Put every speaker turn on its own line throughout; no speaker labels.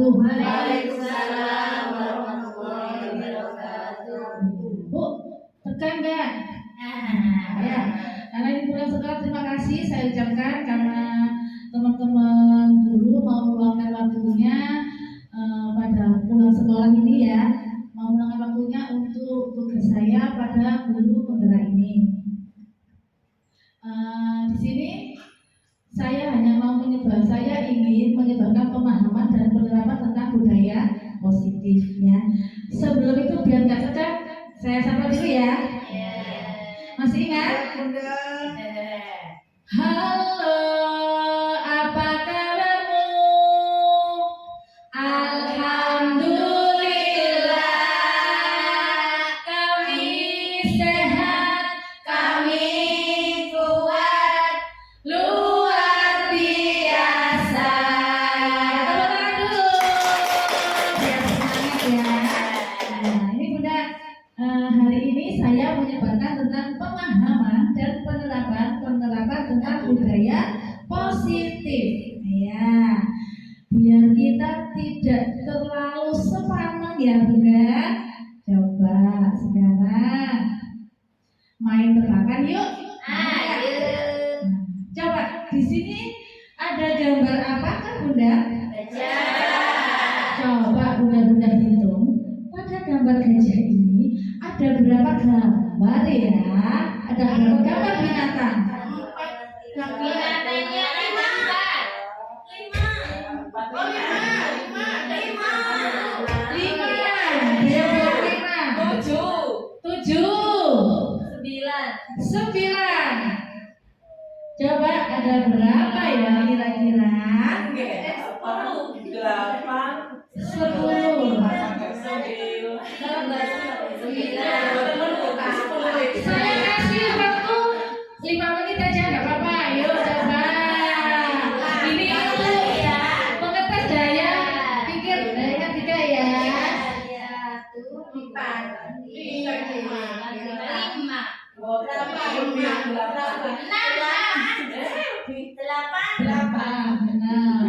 wabarakatuh.
Waalaikumsalam warahmatullahi wabarakatuh.
Bu, tekan nggak? Ya, karena ini bulan sekolah, terima kasih saya ucapkan karena teman-teman guru mau meluangkan waktunya pada pulang sekolah ini ya, mau meluangkan waktunya untuk tugas saya pada guru penggerak ini. Di sini saya hanya mau saya ingin menyebarkan pemahaman dan penerapan tentang budaya positif ya. Sebelum itu biar nggak tegang, saya sapa dulu ya. Masih ingat? Halo, apa kabarmu? Alhamdulillah, kami sehat, kami kuat, luar biasa. Tepuk tangan dulu. Biar semangat ya. Nah, ini Bunda, hari ini saya menyebarkan tentang pemahaman dan penerapan tentang budaya positif. Ya, biar kita tidak terlalu sepaneng ya Bunda. Coba sekarang main tebakan yuk.
Ayo.
Coba di sini ada gambar apa kan Bunda? Coba Bunda hitung pada gambar gajah ini ada berapa gambar ya? Ada berapa gambar binatang?
Binatangnya
9. Coba ada berapa ya kira-kira? 10. Saya kasih waktu 5 menit aja nggak apa-apa. Ayo coba. Ini untuk mengetes daya pikir daya ketiga ya. 8. Benar.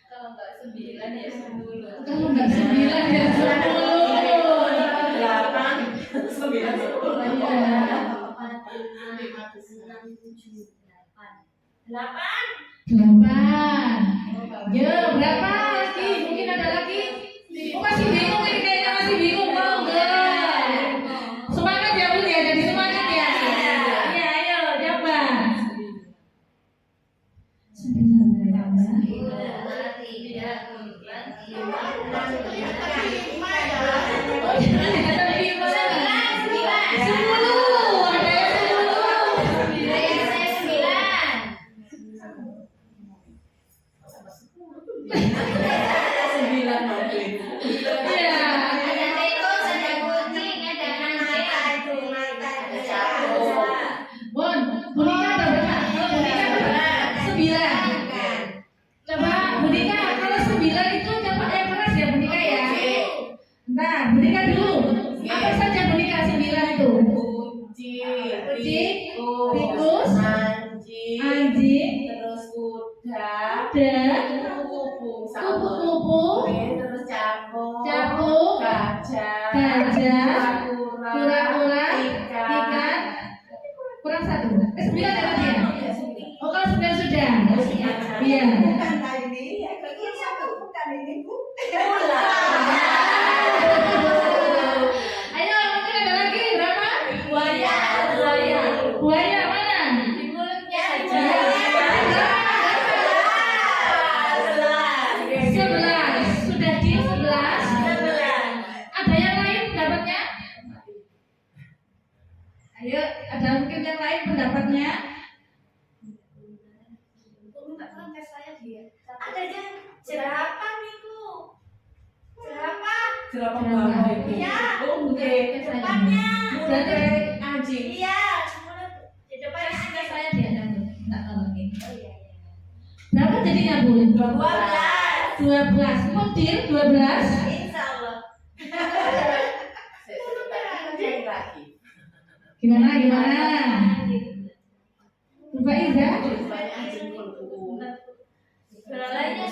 Kalau nggak 9 ya 10.
Kalau nggak 9 ya 10. 8. Yo, berapa lagi? Mungkin ada lagi? Oh, masih bingung ini kayaknya masih bingung mau nggak? Semangat ya Bun ya, jadi semangat ya. Iya, ayo coba. 9 kayaknya. Oh, jangan ada 5. 10. Ada yang 10. Iya.
Ada tikus, ada kucing, ada anjing, ada sapi.
Bon, boneka ada berapa? Kalau boneka ada berapa? 9. Coba boneka kalau 9 itu coba yang keras ya boneka ya. Nah, boneka dulu. Apa saja boneka 9 itu? Kucing, tikus, anjing,
terus kuda,
kupu-kupu,
terus capung,
gajah, kura-kura, ikan. Kurang 1. 9 ya tadi ya? Oh, kalau 9 sudah. Iya. Ayo, mungkin ada lagi berapa? Buaya mana?
Di mulutnya aja.
11. Sudah di 11. Ada yang lain pendapatnya? Ayo, ada mungkin yang lain pendapatnya?
Adanya jerapah niku.
jerapah bawah itu.
Iya.
Depannya. Berarti
Anjing.
Iya, mulut di depan ada.
saya diajak enggak ngerti.
Oh iya.
Berapa jadinya, Bu?
12.
12. Mudir 12.
Insyaallah.
Gimana? Mbak Ida?
Lainnya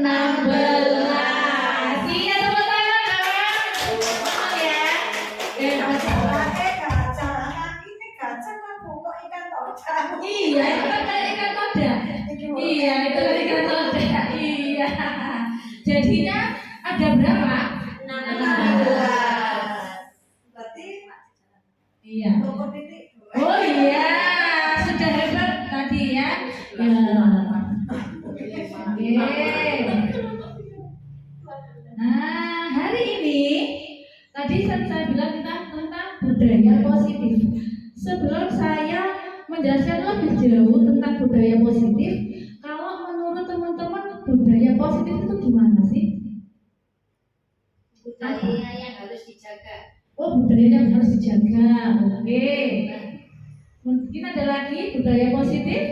16. Iya, tepuk tangan kawan. Ya. Iya, itu kan kayak ikan toda. Iya, itu kan ikan toda. Iya. Jadinya ada berapa?
16.
Iya. Oh iya, sudah hebat tadi ya. Ya. Oke. Nah, hari ini tadi saya bilang kita tentang budaya positif. Sebelum saya menjelaskan lebih jauh tentang budaya positif, kalau menurut teman-teman budaya positif itu gimana sih?
Budaya yang harus dijaga.
Oh, budaya yang harus dijaga. Oke. Mungkin ada lagi budaya positif?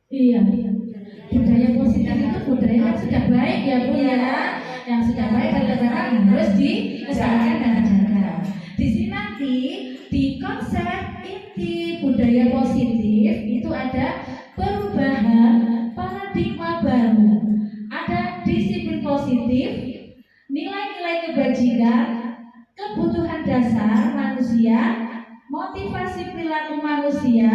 Iya. Budaya positif itu budaya yang sudah baik ya Bu ya. Yang sudah baik dan memang harus dijaga dan dijaga. Di sini nanti di konsep inti budaya positif itu ada perubahan paradigma baru. Ada disiplin positif, nilai-nilai kebajikan, kebutuhan dasar manusia, motivasi perilaku manusia,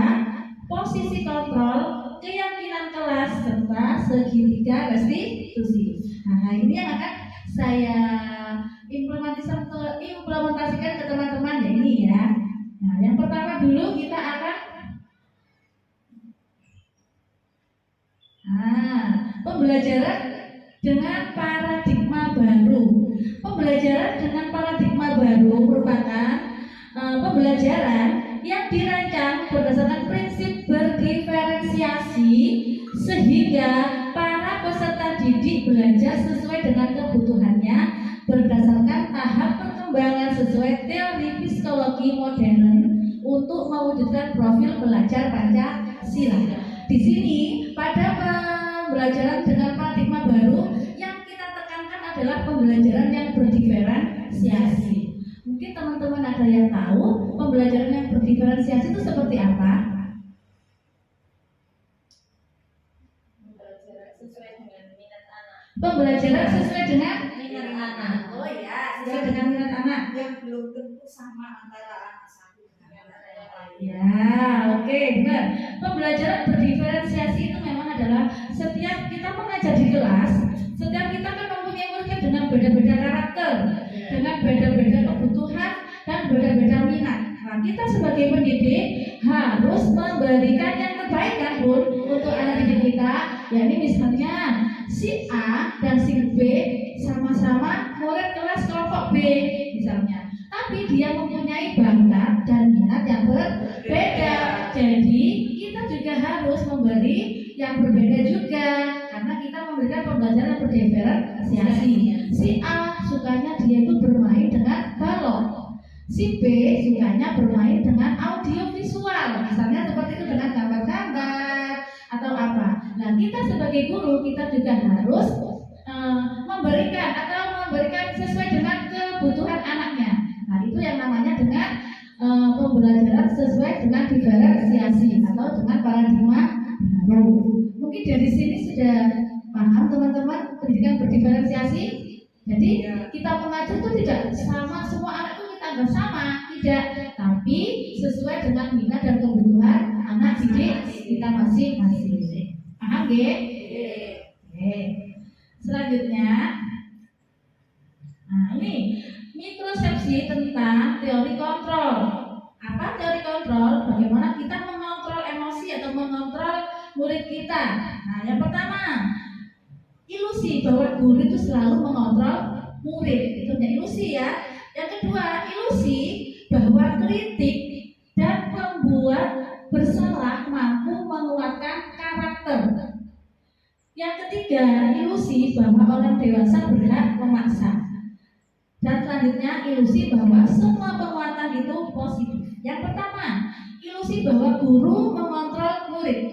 posisi kontrol, keyakinan kelas, serta segitiga restitusi. Nah, ini yang akan saya implementasikan ke teman-teman ya ini ya. Nah, yang pertama dulu kita akan pembelajaran dengan paradigma baru. Pembelajaran dengan paradigma baru merupakan pembelajaran yang dirancang berdasarkan prinsip berdiferensiasi sehingga para peserta didik belajar sesuai dengan kebutuhannya berdasarkan tahap perkembangan sesuai teori psikologi modern untuk mewujudkan profil pelajar Pancasila. Di sini pada pembelajaran dengan paradigma baru yang kita tekankan adalah pembelajaran yang berdiferensiasi. Mungkin teman-teman ada yang tahu pembelajaran yang berdiferensiasi itu seperti apa?
Sesuai dengan minat anak.
Pembelajaran sesuai dengan
Minat anak.
Oh ya, sesuai dengan minat anak.
Yang belum tentu sama antara anak satu dengan anak yang lain.
Ya, oke, benar. Pembelajaran berdiferensiasi itu memang adalah setiap kita mengajar di kelas, setiap kita kan mempunyai murid dengan beda-beda karakter, dengan beda-beda kebutuhan dan beda-beda minat. Nah, kita sebagai pendidik harus memberikan yang terbaik kan, Bun, untuk anak didik kita. Ya, ini misalnya si A dan si B sama-sama murid kelas kelompok B misalnya. Tapi dia mempunyai bakat dan minat yang berbeda. Jadi kita juga harus memberi yang berbeda juga, karena kita memberikan pembelajaran yang berdiferensiasi. Si A sukanya dia itu bermain dengan balon, si B sukanya bermain dengan audiovisual. kita sebagai guru kita juga harus memberikan sesuai dengan kebutuhan anaknya. Nah, itu yang namanya dengan pembelajaran sesuai dengan diferensiasi atau dengan paradigma baru. Mungkin dari sini sudah paham teman-teman pendidikan berdiferensiasi. Jadi kita mengajar itu tidak sama, semua anak itu kita anggap sama, tidak, tapi sesuai dengan minat dan kebutuhan anak didik kita masing-masing. Paham ya? Oke. Selanjutnya, nah ini mikrosepsi tentang teori kontrol. Apa teori kontrol? Bagaimana kita mengontrol emosi atau mengontrol murid kita. Nah, yang pertama, ilusi bahwa guru itu selalu mengontrol murid. Itu ilusi ya. Yang kedua, ilusi bahwa kritik dan membuat bersalah mampu menguatkan karakter. Yang ketiga, ilusi bahwa orang dewasa berhak memaksa. Dan selanjutnya, ilusi bahwa semua penguatan itu positif. Yang pertama, ilusi bahwa guru mengontrol murid.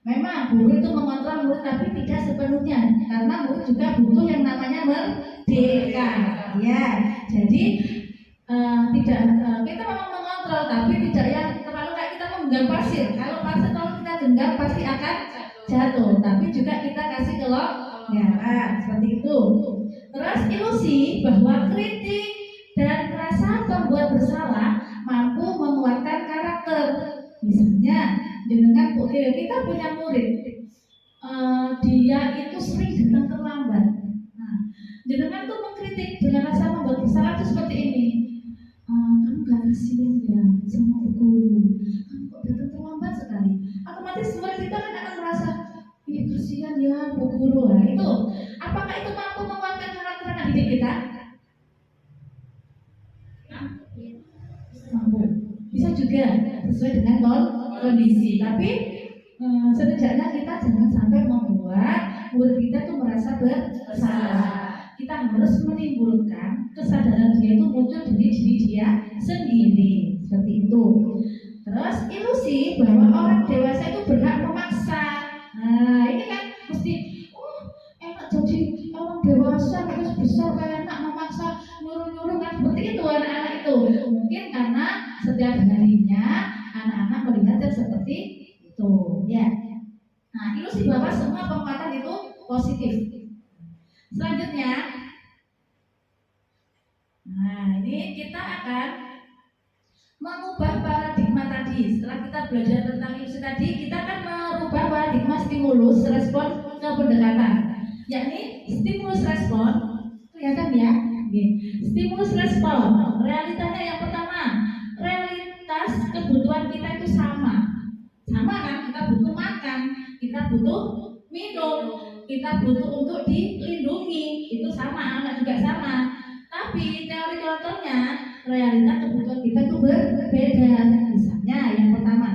Memang guru itu mengontrol murid, tapi tidak sepenuhnya, karena murid juga butuh yang namanya merdeka. Ya, jadi tidak kita memang mengontrol, tapi tidak yang terlalu kayak kita menggenggam pasir. Kalau pasir kalau kita genggam pasti akan jatuh, tapi juga kita kasih kelonggaran seperti itu. Terus ilusi bahwa kritik dan rasa pembuat bersalah mampu menguatkan karakter. Misalnya, dengan kita punya murid, dia itu sering datang terlambat. Nah, dengan tuh mengkritik dengan rasa membuat bersalah itu seperti ini. Kamu gak kasihan ya sama guru, kamu kok datang terlambat sekali. Otomatis murid kita kan akan merasa, iya kasihan ya bu guru. Nah, itu apakah itu mampu menguatkan karakter anak didik kita? Mampu. Bisa juga sesuai dengan kondisi, tapi setidaknya kita jangan sampai membuat murid kita tuh merasa bersalah. Kita harus menimbulkan kesadaran dia itu muncul dari diri dia sendiri, seperti itu. Terus ilusi bahwa orang dewasa itu berhak memaksa. Nah, ini kan mesti enak jadi orang dewasa terus besar kayak anak memaksa nyuruh-nyuruh kan, seperti itu anak-anak itu. Mungkin karena setiap harinya anak-anak melihat seperti itu, ya. Nah, ilusi bahwa semua penguatan itu positif. Selanjutnya, nah ini kita akan mengubah paradigma tadi. Setelah kita belajar tentang ilusi tadi, kita akan merubah paradigma stimulus respon ke pendekatan, yakni stimulus respon. Kelihatan ya? Stimulus respon. Realitanya yang pertama, realitas kebutuhan kita itu sama kan? Kita butuh makan, kita butuh minum, kita butuh untuk dilindungi, itu sama, anak juga sama. Tapi teori kontrolnya, realitas kebutuhan kita itu berbeda. Misalnya yang pertama,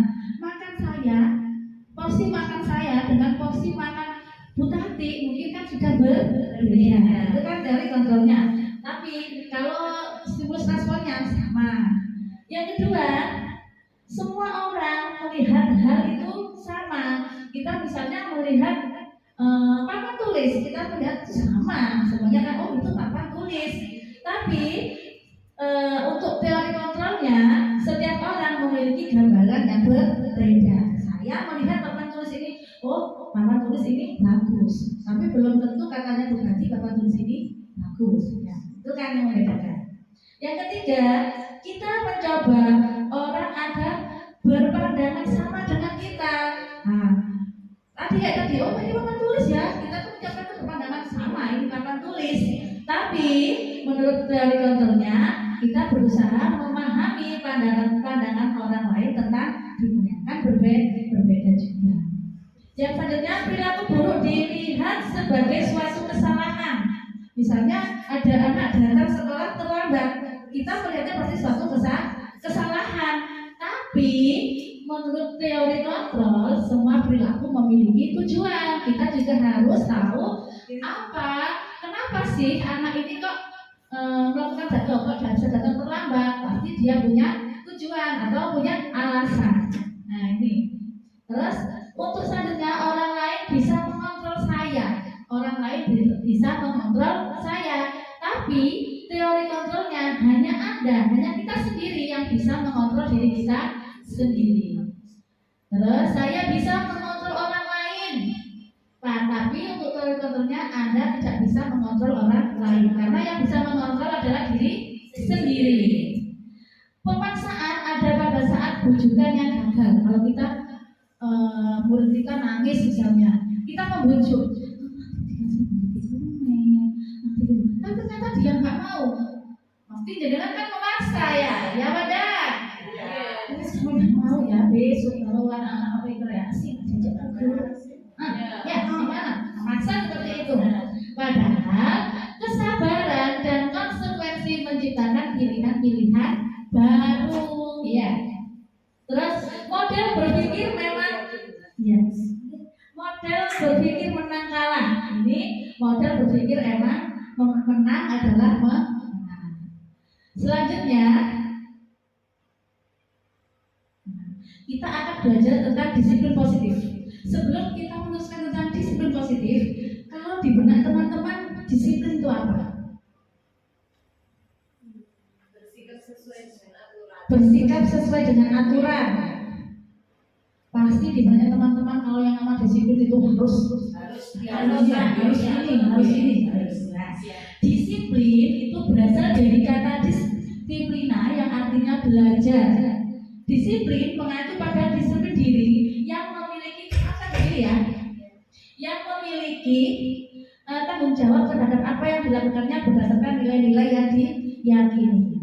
porsi makan saya dengan porsi makan Bu Tati mungkin kan sudah berbeda. Itu kan teori kontrolnya. Tapi kalau stimulus responnya sama. Yang kedua, semua orang melihat hal itu sama. Kita misalnya melihat papan tulis, kita melihat sama, semuanya kan itu papan tulis. Tapi untuk teori kontrolnya, setiap orang memiliki gambaran yang berbeda. Saya melihat papan tulis ini, papan tulis ini bagus, tapi belum tentu katanya berarti papan tulis ini bagus. Ya, itu kan yang membedakan. Yang ketiga, kita mencoba orang agar berpandangan sama dengan kita. Nah, tadi ini papan tulis ya, kita tuh mencoba berpandangan sama, ini papan tulis. Tapi menurut teori kontrolnya, kita berusaha memahami pandangan orang lain tentang dunia, kan berbeda juga. Yang selanjutnya, perilaku buruk dilihat sebagai suatu kesalahan. Misalnya ada anak datang sekolah terlambat, kita melihatnya pasti suatu kesalahan. Tapi menurut teori kontrol, semua perilaku memiliki tujuan. Kita juga harus tahu kenapa sih anak ini kok melakukan datang terlambat. Pasti dia punya tujuan atau punya alasan. Nah ini. Terus untuk selanjutnya orang lain bisa Tapi teori kontrolnya hanya kita sendiri yang bisa mengontrol diri kita sendiri. Terus saya bisa mengontrol orang lain. Nah, tapi untuk teori kontrolnya Anda tidak bisa mengontrol orang lain karena yang bisa mengontrol adalah diri sendiri. Pemaksaan ada pada saat bujukan yang gagal. Kalau kita murid kita nangis misalnya, kita membujuk, tapi ternyata dia nggak mau. Pasti jangan kan memaksa ya, ya wadah. Ini semuanya mau ya besok kalau anak-anak apa yang bereaksi, ya gimana? Maksa seperti itu. Padahal kesabaran dan konsekuensi menciptakan pilihan-pilihan baru, ya. Terus model berpikir memang, yes. Model berpikir menang kalah. Ini model berpikir emang menang adalah menang. Selanjutnya kita akan belajar tentang disiplin positif. Sebelum kita meneruskan tentang disiplin positif, kalau di benak teman-teman disiplin itu apa? Bersikap sesuai dengan aturan. Pasti di benak teman-teman kalau yang nama disiplin itu harus ini. Disiplin itu berasal dari kata disiplina yang artinya belajar. Disiplin mengacu pada disiplin diri yang memiliki yang memiliki tanggung jawab terhadap apa yang dilakukannya berdasarkan nilai-nilai yang diyakini.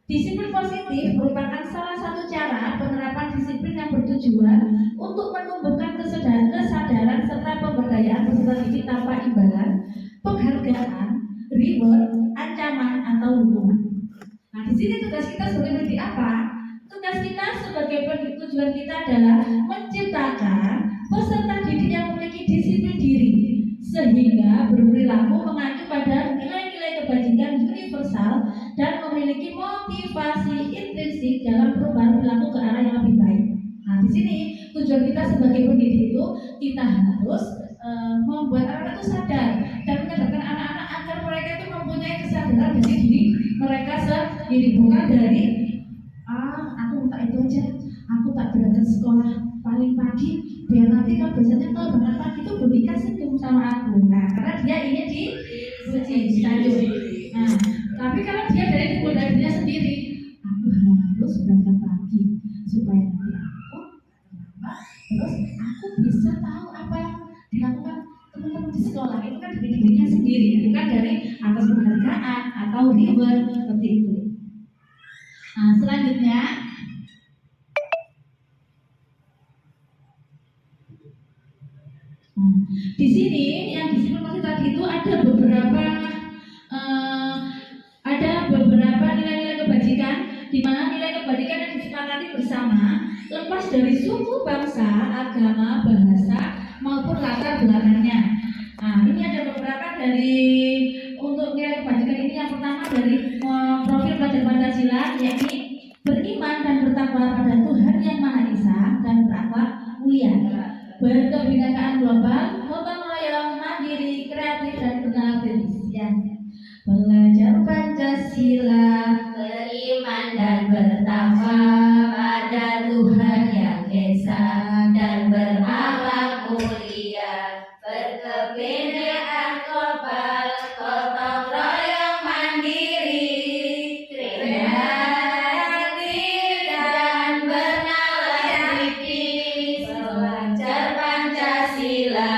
Disiplin positif merupakan salah satu cara penerapan disiplin yang bertujuan untuk menumbuhkan kesadaran serta pemberdayaan peserta didik tanpa imbalan, penghargaan, reward, ancaman atau hukuman. Nah, di sini tugas kita sebagai pendidik apa? Tugas kita sebagai pendidik, tujuan kita adalah menciptakan peserta didik yang memiliki disiplin diri sehingga berperilaku mengacu pada nilai-nilai kebajikan universal dan memiliki motivasi intrinsik dalam perubahan perilaku ke arah yang lebih baik. Nah, di sini tujuan kita sebagai pendidik itu kita harus membuat anak-anak itu sadar dan menyadarkan anak-anak agar mereka itu mempunyai kesadaran dari diri mereka sendiri, bukan dari aku minta itu aja, aku tak berangkat sekolah paling pagi biar nanti kalau biasanya kalau berangkat pagi itu Budi kasih sama aku. Nah, karena dia ingin dipuji, disanjung. Nah, tapi kalau dia dari dirinya sendiri, aku harus berangkat pagi supaya nanti aku terus aku bisa tahu apa yang dilakukan teman-teman di sekolah. Itu kan dari dirinya sendiri, bukan dari atas penghargaan atau reward seperti itu. Nah, selanjutnya di sini yang disiplin tadi itu ada beberapa nilai-nilai kebajikan, di mana nilai kebajikan yang disepakati bersama lepas dari suku, bangsa, agama, bahasa maupun latar belakangnya. Nah, ini ada beberapa dari untuk nilai kebajikan ini. Yang pertama dari profil pelajar Pancasila, yakni beriman dan bertakwa pada Tuhan Yang Maha Esa dan berakhlak mulia, berkebinekaan global, gotong royong, mandiri, kreatif dan bernalis. Ya. Belajar Pancasila,
beriman dan bertakwa pada Tuhan Yang Esa dan berakhlak mulia, berkebinekaan global, gotong royong, mandiri, kreatif dan bernalar kritis. Belajar Pancasila,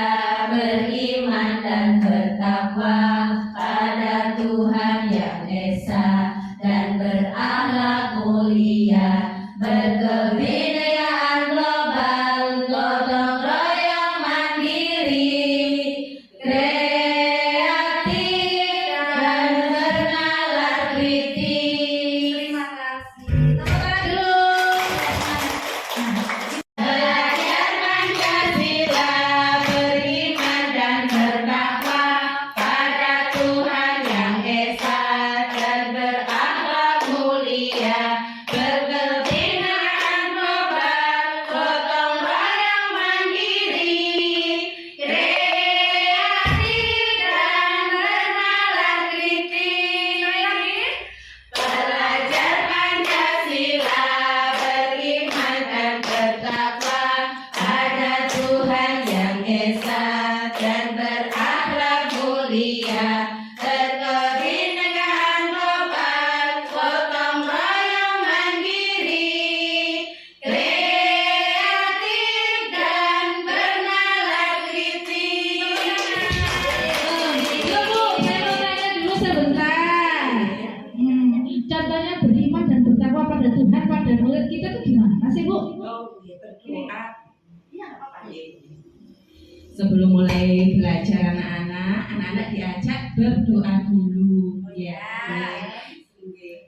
Sebelum mulai belajar anak-anak diajak berdoa dulu. Ya.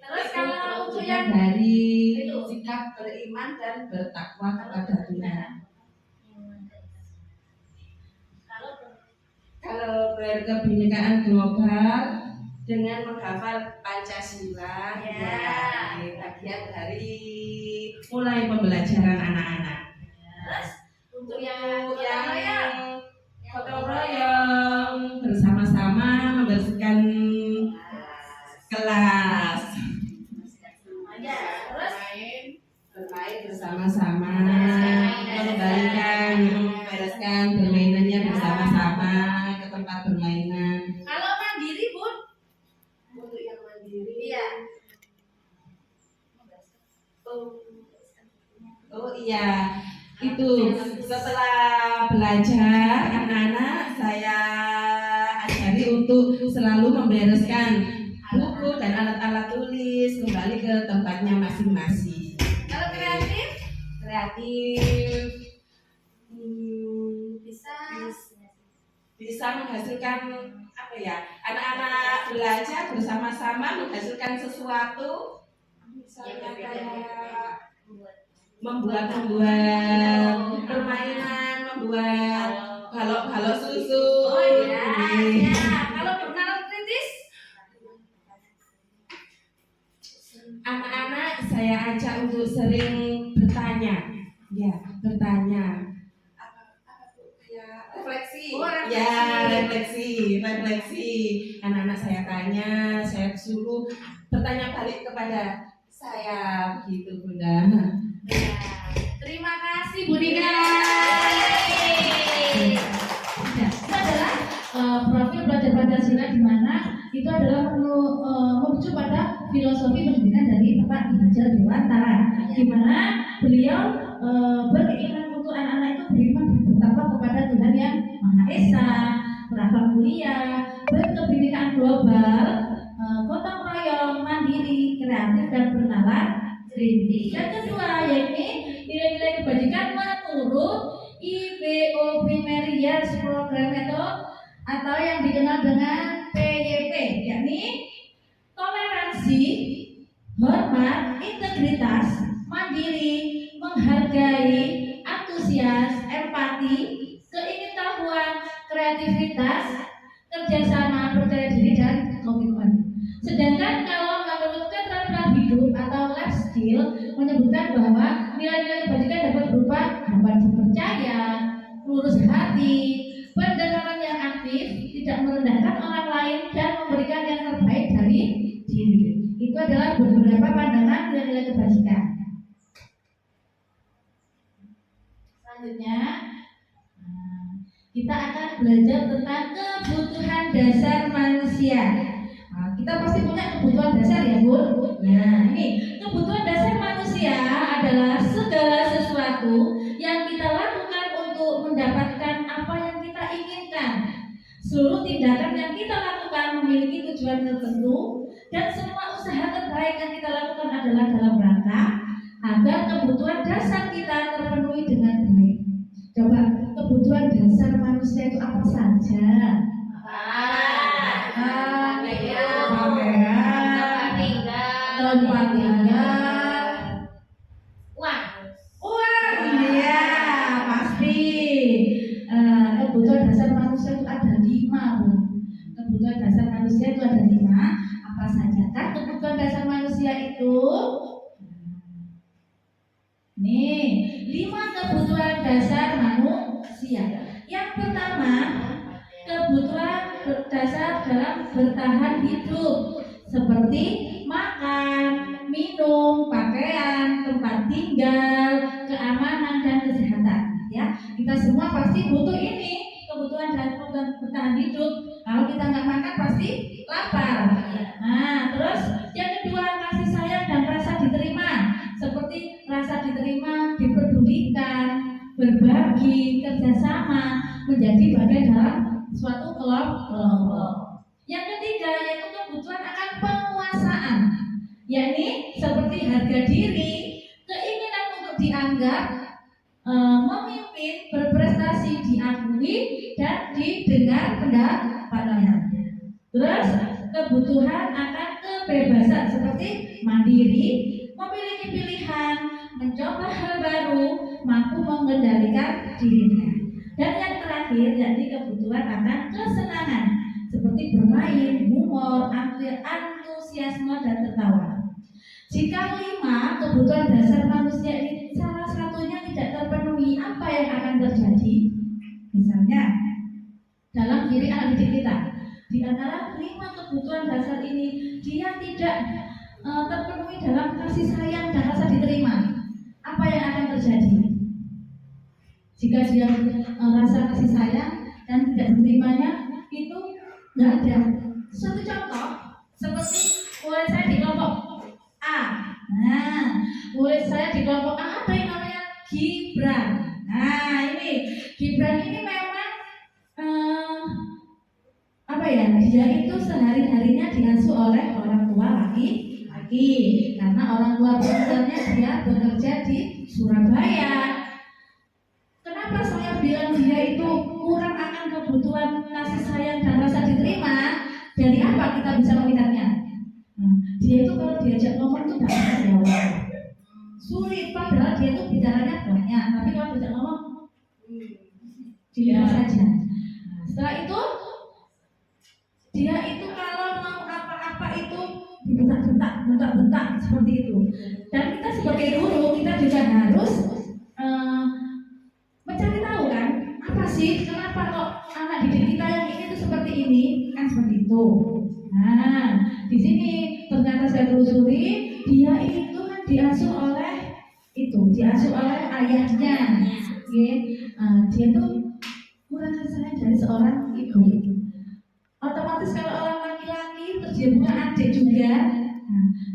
Terus kalau untuk yang
dari
itu
sikap beriman dan bertakwa kepada Tuhan. Kalau berkebinekaan global dengan menghafal Pancasila,
Ya.
bagian dari mulai pembelajaran anak-anak.
terus untuk yang
gotong royong bersama-sama membersihkan kelas,
aja terus
bermain bersama-sama, membereskan permainannya bersama-sama ke tempat permainan.
kalau mandiri Bun
Untuk yang mandiri,
iya
oh iya, itu setelah belajar anak-anak saya ajari untuk selalu membereskan buku dan alat-alat tulis kembali ke tempatnya masing-masing.
kalau kreatif
Bisa menghasilkan apa ya, anak-anak belajar bersama-sama menghasilkan sesuatu, misalnya kayak membuat permainan, membuat balok-balok susu.
oh iya kalau bernalar kritis
Anak-anak saya ajak untuk sering bertanya, refleksi,
Oh, refleksi.
refleksi. Anak-anak saya tanya, saya suruh bertanya balik kepada saya, gitu Bunda.
ya. Terima kasih Bu Dika.
Itu adalah profil belajar Pancasila di mana itu adalah merujuk pada filosofi pendidikan dari Bapak Ki Hajar Dewantara, di mana beliau berkeinginan untuk anak-anak itu beriman dan bertakwa kepada Tuhan yang Maha Esa, berakhlak mulia, berkebinekaan global, gotong royong, mandiri, kreatif dan bernalar kritis. Yang kedua yaitu nilai-nilai kebajikan menurut IBO Primary Years Program atau yang dikenal dengan PYP, yakni toleransi, hormat, integritas, mandiri, menghargai, antusias, empati, keingintahuan, kreativitas, kerjasama, percaya diri dan komitmen. Sedangkan kalau menurut keterampilan hidup atau life skill menyebutkan bahwa nilai-nilai kebajikan dapat berupa dapat dipercaya, lurus hati, pendengaran yang aktif, tidak merendahkan orang lain dan memberikan yang terbaik dari diri. Itu adalah beberapa pandangan nilai-nilai kebajikan. Selanjutnya kita akan belajar tentang kebutuhan dasar manusia. Kita pasti punya kebutuhan dasar ya Bun. Nah ini kebutuhan dasar manusia adalah segala sesuatu yang kita lakukan untuk mendapatkan apa yang kita inginkan. Seluruh tindakan yang kita lakukan memiliki tujuan tertentu dan semua usaha terbaik yang kita lakukan adalah dalam rangka agar kebutuhan dasar kita terpenuhi dengan baik. Coba kebutuhan dasar manusia itu apa saja? Tempat tinggal, uang, iya pasti. Kebutuhan dasar manusia itu ada 5, Bu. Kebutuhan dasar manusia itu ada 5. Apa saja kan kebutuhan dasar manusia itu? Nih, 5 kebutuhan dasar manusia. Yang pertama, kebutuhan dasar dalam bertahan hidup, seperti makan, minum, pakaian, tempat tinggal, keamanan dan kesehatan. Ya, kita semua pasti butuh ini, kebutuhan dasar bertahan hidup. Kalau kita nggak makan pasti lapar. Nah, terus yang kedua, kasih sayang dan rasa diterima, seperti rasa diterima, diperdulikan, berbagi, kerjasama, menjadi bagian dalam suatu kelompok. Yang ketiga yaitu kebutuhan akan penguasaan, yakni seperti harga diri, keinginan untuk dianggap, memimpin, berprestasi berprestasi, diakui dan didengar pendapatnya. Terus kebutuhan akan kebebasan seperti mandiri, memiliki pilihan, mencoba hal baru, mampu mengendalikan dirinya. Dan yang terakhir yakni kebutuhan akan kesenangan seperti bermain, humor, antusiasme dan tertawa. Jika 5 kebutuhan dasar manusia ini salah satunya tidak terpenuhi, apa yang akan terjadi? Misalnya dalam diri anak didik kita, di antara 5 kebutuhan dasar ini dia tidak terpenuhi dalam kasih sayang dan rasa diterima, apa yang akan terjadi? Jika dia rasa kasih sayang dan tidak diterimanya itu nggak ada. Satu contoh seperti murid saya di kelompok A. Nah, murid saya di kelompok A ada yang namanya Gibran. Nah, ini Gibran ini memang apa ya? Dia itu sehari-harinya diasuh oleh orang tua laki-laki karena orang tua perempuannya dia bekerja di Surabaya. Kenapa saya bilang dia itu kurang akan kebutuhan kasih sayang dan rasa diterima? Dari apa kita bisa melihatnya? Dia itu kalau diajak ngomong itu tidak bisa jawab, sulit, padahal dia itu bicaranya banyak, tapi kalau diajak ngomong diam saja. Setelah itu dia itu kalau mau apa-apa itu bentak-bentak seperti itu. Dan kita sebagai guru kita juga harus mencari tahu kan, apa sih kenapa kok anak didik kita yang ini tuh seperti ini, kan seperti itu. Nah, di sini ternyata saya telusuri dia itu kan diasuh oleh ayahnya. Dia tuh kurang kasih sayang dari seorang ibu. Otomatis kalau orang laki-laki terus dia punya adik juga,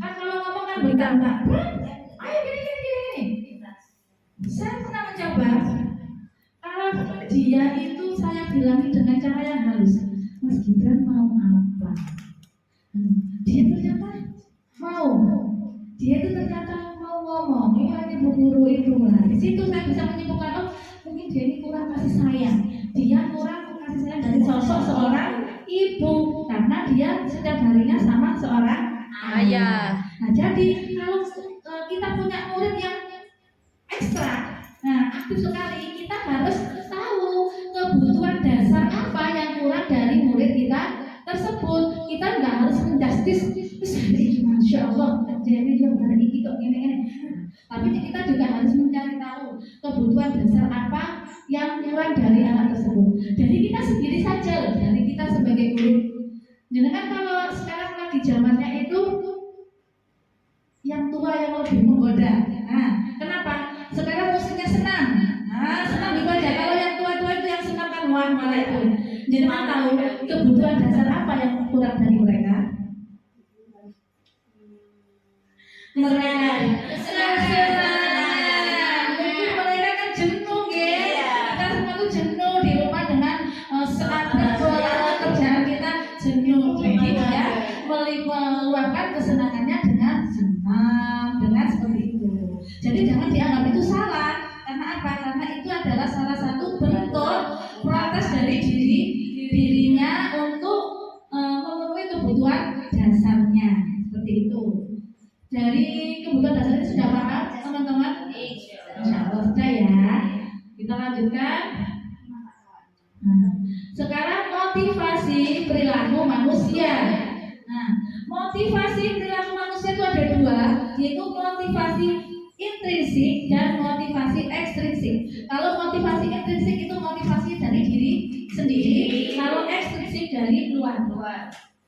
kan kalau ngomong kan berkata, ayo gini. Saya pernah mencoba. Kalau dia itu saya bilangi dengan cara yang halus, Mas Gibran mau apa? Dia ternyata mau. Dia itu ternyata mau ngomong. Ini Bu Guru itu lah. Di situ saya bisa menyimpulkan, oh mungkin dia ini kurang kasih sayang. Dia kurang kasih sayang dari sosok seorang ibu karena dia setiap harinya sama seorang ayah. Nah, jadi kalau kita punya murid yang ekstra, aktif sekali, kita harus tahu kebutuhan dasar apa yang kurang dari murid kita tersebut. Kita nggak harus menjustis, masya Allah, jadi dia pada ini kok gini. Tapi kita juga harus mencari tahu kebutuhan dasar apa yang kurang dari anak tersebut. Jadi kita sendiri saja, dari kita sebagai guru. Jadi kan kalau sekarang lagi zamannya itu yang tua yang lebih menggoda. Kenapa? Sekarang musiknya senang. Senang dibaca. Kalau yang tua-tua itu yang senang kan malah itu. Jadi kita tahu kebutuhan dasar apa yang kurang dari mereka. Mungkin mereka kan jenuh ya. Kita semua tuh jenuh di rumah dengan seakan kerjaan kita jenuh. Jadi dia meluapkan kesenangannya dengan senang, dengan seperti itu. Jadi jangan dianggap itu salah. Karena apa? Karena itu adalah salah satu bentuk protes dari dirinya untuk memenuhi kebutuhan dasarnya. Seperti itu. Dari kebutuhan dasar ini sudah paham teman-teman? Insya Allah sudah ya. Kita lanjutkan. Sekarang motivasi perilaku manusia. Motivasi perilaku manusia itu ada 2, yaitu motivasi intrinsik dan motivasi ekstrinsik. Kalau motivasi intrinsik itu motivasi dari diri sendiri, kalau ekstrinsik dari luar.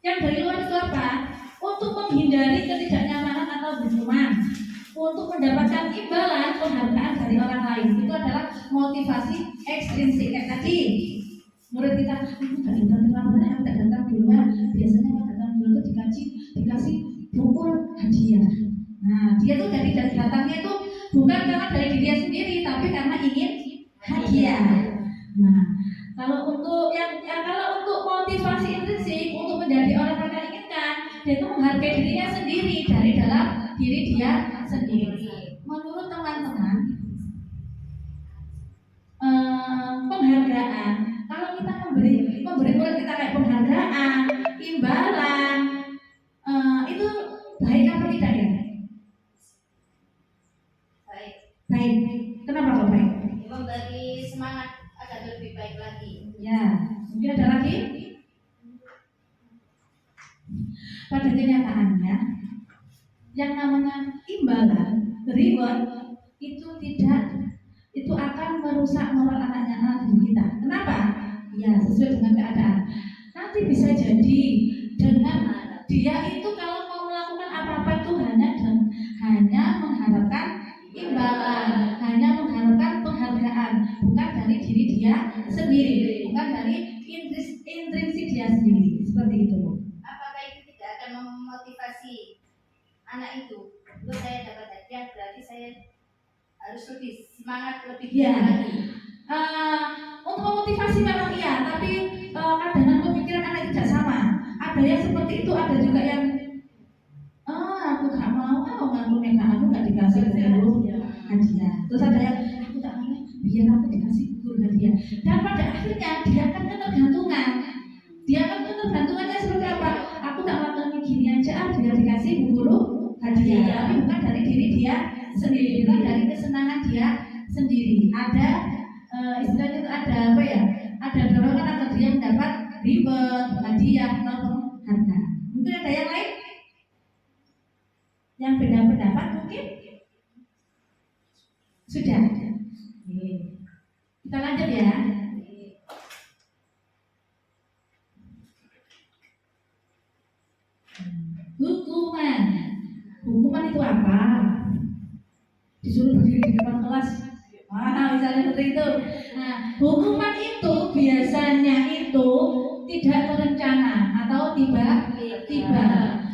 Yang dari luar itu apa? Untuk menghindari ketidaknyamanan atau berjuang, untuk mendapatkan imbalan penghargaan dari orang lain. Itu adalah motivasi ekstrinsik. Kayak tadi murid kita itu tidak datang duluan. Biasanya kalau datang duluan itu dikasih buku hadiah. Nah, dia tuh dari datangnya itu bukan karena dari dirinya sendiri, tapi karena ingin hadiah. Nah, kalau untuk kalau untuk motivasi intrinsik untuk menjadi orang yang kita inginkan, dia itu menghargai dirinya sendiri dari dalam diri dia sendiri. Menurut teman-teman, Pada kenyataannya, yang namanya imbalan, reward itu akan merusak moral anak didik kita. Kenapa? Ya sesuai dengan keadaan. Nanti bisa jadi dengan dia itu kalau mau melakukan apa-apa itu hanya mengharapkan imbalan, hanya mengharapkan penghargaan, bukan dari diri dia sendiri, bukan dari intrinsik dia sendiri. Seperti itu.
Apakah itu tidak akan memotivasi anak itu? Kalau saya dapat hadiah berarti saya harus lebih semangat, lebih
Ya.
giat lagi.
Untuk memotivasi memang iya, tapi kadang pemikiran anak itu tidak sama. Ada yang seperti itu, ada juga yang aku gak mau, aku nggak dikasih guru hadiah. Terus ada yang aku tak mau, biar aku dikasih guru hadiah. Dan pada akhirnya dia akan ketergantungan. Dia akan ketergantungannya seperti apa? Aku tak melakukan gini aja, biar dikasih guru hadiah. Tapi bukan dari diri dia sendiri, bukan dari kesenangan dia sendiri. Ada istilahnya itu ada apa ya? Ada dorongan agar dia mendapat reward, hadiah atau harga. Mungkin ada yang lain yang beda pendapat mungkin? Sudah. Kita lanjut ya. Hukuman itu apa? Disuruh berdiri di depan kelas. Misalnya seperti itu. Nah, hukuman itu biasanya itu tidak terencana atau tiba-tiba.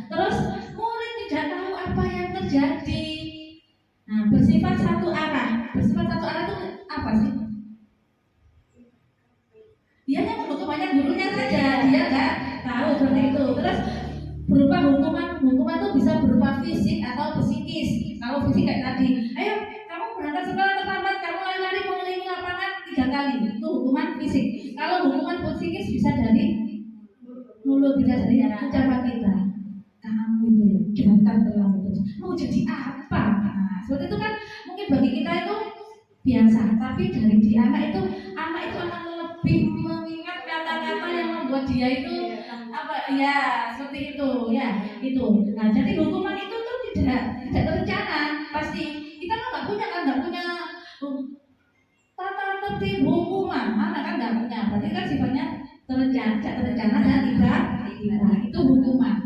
Terus murid tidak tahu apa yang terjadi. Nah, bersifat satu arah. Bersifat satu arah itu apa sih? Dia yang menghukum hanya gurunya saja, dia nggak tahu seperti itu. Terus berupa hukuman itu bisa berupa fisik atau psikis. Kalau fisik kayak tadi, ayo kamu berangkat sekolah terlambat, kamu lari-lari mengelilingi lapangan 3 kali, itu hukuman fisik. Kalau hukuman psikis bisa dari mulut, bisa dari ucapan kita. Kamu itu ya datang terlambat, mau jadi apa? Nah, seperti itu kan mungkin bagi kita itu biasa, tapi dari di anak itu akan lebih mengingat kata-kata yang membuat dia itu apa ya, seperti itu ya, itu. Nah, jadi hukuman itu tuh tidak terencana. Pasti kita kan nggak punya tata tertib hukuman, mana kan nggak punya. Berarti kan sifatnya tidak terencana dan tiba-tiba. Itu hukuman.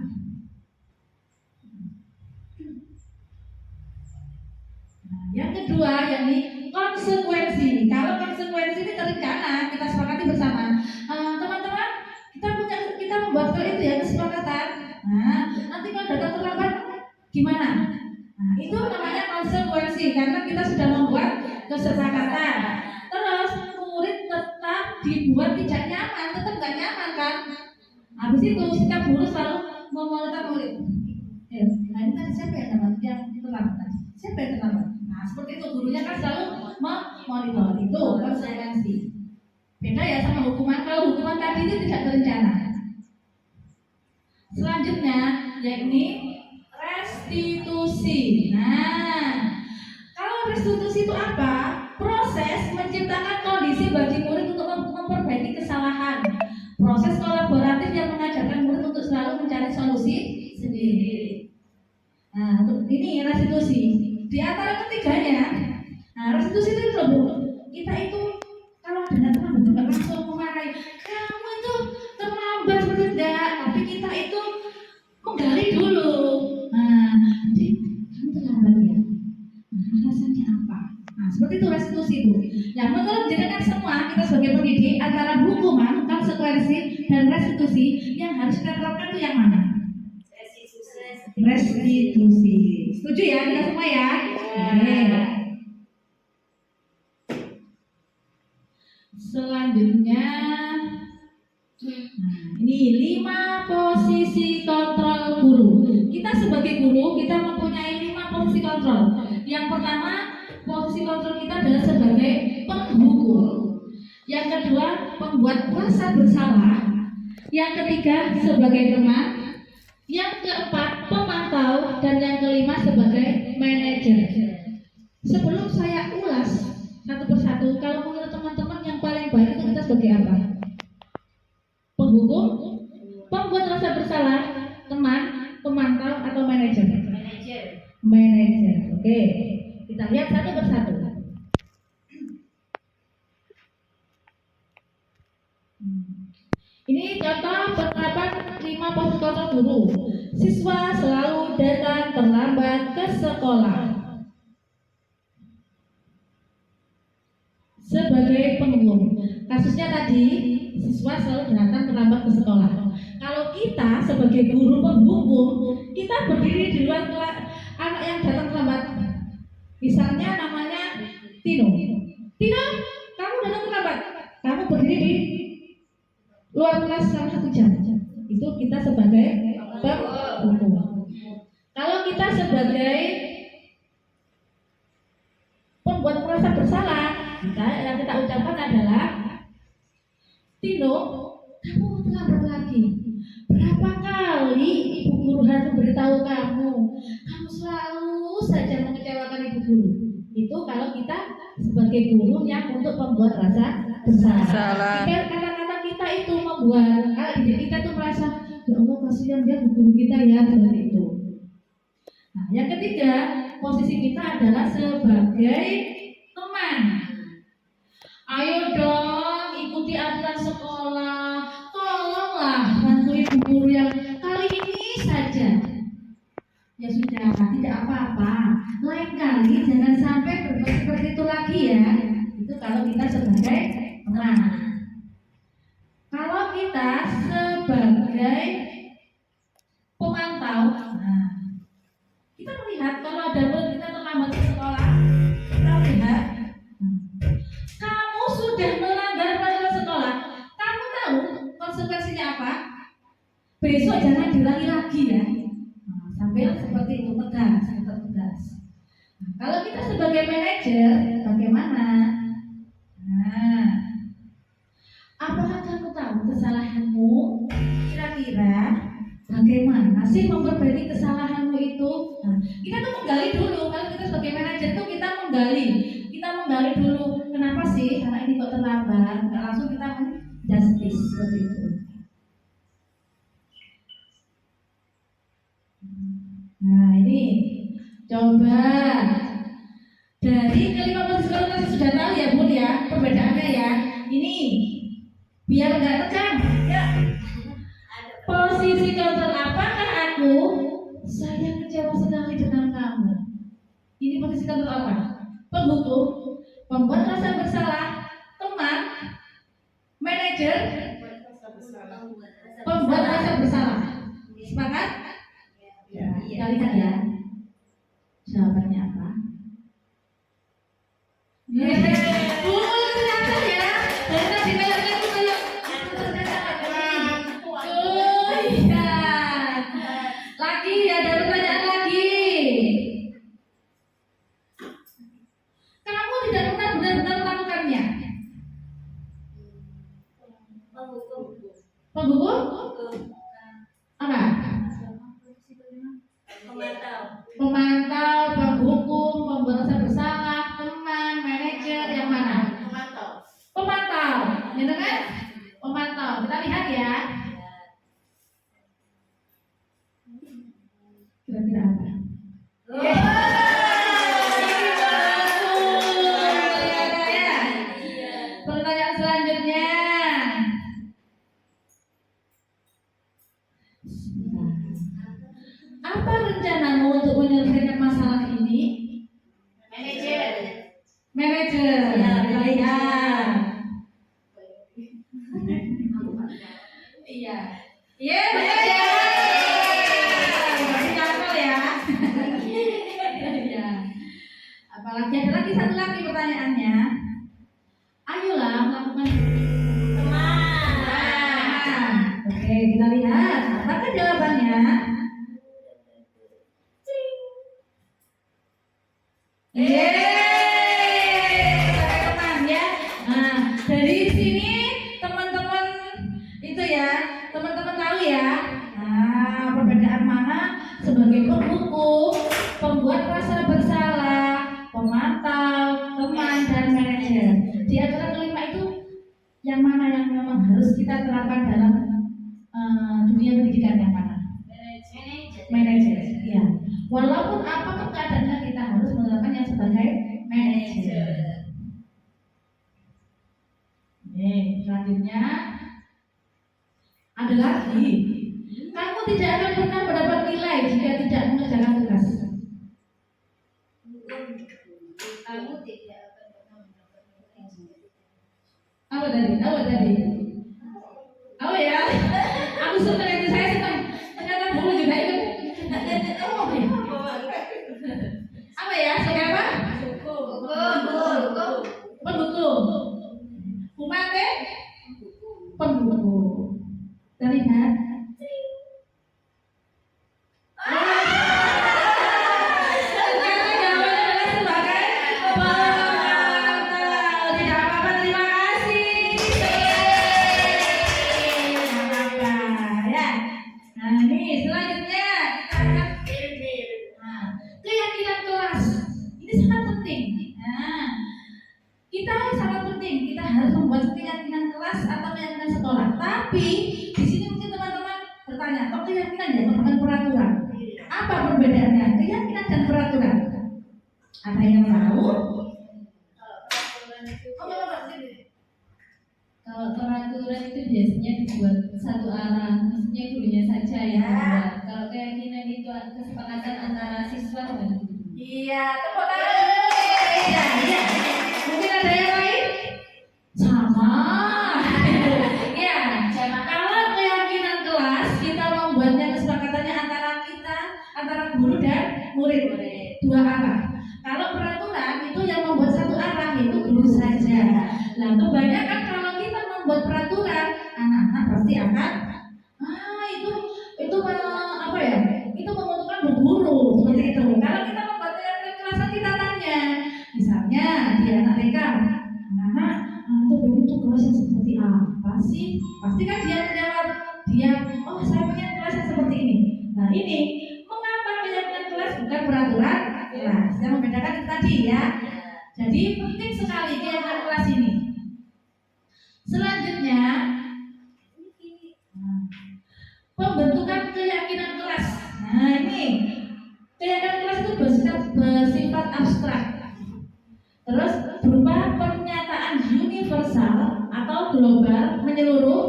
Nah, yang kedua yakni konsekuensi. Kalau konsekuensi ini terencana, kita sepakati bersama. Teman-teman, kita membuat itu ya kesepakatan. Nah, nanti kalau datang terlambat gimana? Nah, itu namanya konsekuensi karena kita sudah membuat kesepakatan. Terus murid tetap dibuat tidak nyaman, tetap nggak nyaman kan? Habis itu setiap guru selalu memonitor murid. Nah ini tadi siapa yang terlambat tadi? Siapa yang terlambat? Nah seperti itu, gurunya kan selalu memonitor. Itu konsekuensi. Beda ya sama hukuman. Kalau hukuman tadi itu tidak terencana. Selanjutnya yakni restitusi. Nah, kalau restitusi itu apa? Proses menciptakan kondisi bagi murid untuk memperbaiki kesalahan. Proses kolaboratif yang mengajarkan murid untuk selalu mencari solusi sendiri. Nah, untuk ini restitusi. Di antara ketiganya, nah restitusi itu kita itu kalau ada teman betul nggak langsung memarahi. Kamu itu terlambat tidak, tapi kita itu menggali dulu. Nah, jadi kamu terlambat ya. Nah, alasannya apa? Nah, seperti itu restitusi itu. Yang menurut jenengan semua kita sebagai pendidik antara hukuman, konsekuensi dan restitusi yang harus kita terapkan itu yang mana? Restitusi. Setuju ya kita semua ya? Selanjutnya, ini 5 posisi kontrol guru. Kita sebagai guru kita mempunyai 5 posisi kontrol. Yang pertama, posisi kontrol kita adalah sebagai penghukum. Yang kedua, pembuat rasa bersalah. Yang ketiga, sebagai teman. Yang keempat, pemantau. Dan yang kelima, sebagai manajer. Sebelum saya ulas satu persatu, kalau menurut teman-teman yang paling baik itu kita sebagai apa? Penghukum, pembuat rasa bersalah, Ini contoh penerapan 5 posisi kontrol guru. Siswa selalu datang terlambat ke sekolah. Sebagai penghukum, kasusnya tadi siswa selalu datang terlambat ke sekolah. Kalau kita sebagai guru penghukum, kita berdiri di luar kelas anak yang datang terlambat. Misalnya namanya Tino. Tino, kamu datang terlambat. Kamu berdiri di luar kelas selama 1 jam. Itu kita sebagai penghukum. Kalau kita sebagai pembuat merasa bersalah, yang kita ucapkan adalah, Tino, kamu terlambat lagi. Berapa kali ibu guru harus memberitahu kamu? Kamu selalu saja mengecewakan ibu guru. Itu kalau kita sebagai guru yang untuk membuat rasa bersalah. Kata-kata kita itu membuat diri kita itu merasa, ya Allah kasihan dia guru kita ya, seperti itu. Nah, yang ketiga, posisi kita adalah sebagai teman. Ayo dong ikuti aturan sekolah. Tolonglah bantu ibu guru yang kali ini saja. Ya sudah, tidak apa-apa. Lain kali jangan sampai berbuat seperti itu lagi ya. Itu kalau kita sebagai teman. Kalau kita sebagai pemantau, nah, kita melihat kalau ada murid kita terlambat ke sekolah, kita lihat, kamu sudah melanggar peraturan sekolah. Kamu tahu konsekuensinya apa? Besok jangan diulangi lagi ya. Nah, sambil seperti itu tegas. Nah, kalau kita sebagai manajer, bagaimana? Nah, apakah kamu tahu kesalahanmu? Kira-kira bagaimana sih memperbaiki kesalahanmu itu? Nah, kita tuh menggali dulu. Kalau kita sebagai manajer tuh kita menggali dulu. Kenapa sih anak ini kok terlambat? Nggak langsung kita justice seperti itu. Nah ini coba dari kelima posisi kontrol kita sudah tahu ya Bun ya perbedaannya ya. Ini biar nggak tekan ya. Posisi kontrol apakah aku? Saya kecewa sekali dengan kamu. Ini posisi kontrol apa? Penghukum, pembuat rasa bersalah, teman, manajer, pembuat rasa bersalah. Sepakat? Ya, kita lihat ya. Jawabannya apa? Ternyata ya. Dari tadi kayaknya itu kayak iya. Lagi ada pertanyaan lagi. Kamu tidak pernah benar-benar melakukannya. Penghukum? Apa? Pemantau, penghukum, pembuat rasa bersalah, teman, manajer, yang mana? Pemantau, gitu kan? Pemantau, kita lihat ya. Kira-kira apa? Pertanyaan selanjutnya. Apa rencanamu untuk menyelesaikan masalah ini? Manajer. Kita lihat. Iya. Iya, manajer. Masih hafal ya. Iya. Apalagi ada lagi satu lagi pertanyaannya. Ayolah melakukan teman. Oke, kita lihat. Apakah jawabannya? Teman ya. Nah, dari sini teman-teman itu ya, teman-teman tahu ya. Nah, perbedaan mana sebagai penghukum, pembuat rasa bersalah, pemantau, teman dan manajer. Di antara kelima itu yang mana yang memang harus kita terapkan dalam dunia pendidikan yang mana? Manajer. Ya. Walaupun apapun keadaannya kita harus menerapkan yang sebagai manajer. Selanjutnya ada lagi. Kamu tidak akan pernah mendapat nilai jika tidak mengerjakan tugas.
Kamu tidak akan pernah mendapat nilai.
Apa tadi? Oh ya, aku suka itu, saya senang. Ternyata dulu juga ikut. Oh, ya. Apa ya? Sebagai apa? Pembuku. Umate? Pembuku. Terlihat? Ternyata jawabannya adalah sebagai pengantar. Tidak apa-apa, terima kasih. Apa ya? Nah ini selanjutnya kita akan keyakinan kelas. Ini sangat penting. Nah, kita sangat penting. Kita harus membuat keyakinan kelas atau keyakinan sekolah. Tapi di sini mungkin teman-teman bertanya, kok keyakinan ya bukan peraturan? Apa perbedaannya keyakinan dan peraturan? Ada yang tahu?
Kalau peraturan itu biasanya dibuat satu arah, maksudnya gurunya saja yang membuat. Kalau keyakinan itu kesepakatan antara siswa dan guru.
Iya, tepuk tangan dulu. Iya. Mungkin ada yang lain? Sama. Ya, kalau keyakinan kelas kita membuatnya kesepakatannya antara guru dan murid. Dua arah. Kalau peraturan itu yang membuat satu arah itu guru saja. Nah, kebanyakan kalau kita membuat peraturan, anak-anak pasti akan apa ya? Itu membutuhkan berguru seperti itu. Kalau kita membuat kelas kita tanya, misalnya di anak TK, anak itu kelas yang seperti apa sih? Pasti kan dia menjawab, saya punya kelas yang seperti ini. Nah ini, mengapa keyakinan kelas bukan peraturan kelas? Yang membedakan itu tadi ya. Jadi penting sekali keyakinan kelas ini. Selanjutnya, pembentukan keyakinan kelas. Nah ini, keyakinan kelas itu bersifat abstrak. Terus berupa pernyataan universal atau global menyeluruh,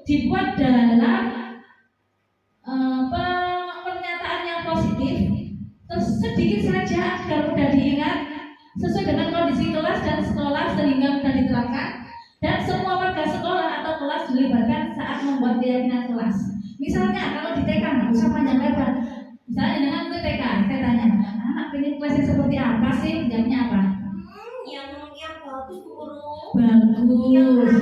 dibuat dalam pernyataan yang positif, terus sedikit saja agar mudah diingat, sesuai dengan kondisi kelas dan sekolah sehingga mudah diterapkan, dan semua warga sekolah atau kelas dilibatkan saat membuat keyakinan kelas. Misalnya kalau di TK nggak usah panjang lebar. Misalnya dengan TK, saya tanya, anak pengen kelasnya seperti apa sih? Jawabnya apa?
Yang bagus guru.
Bagus,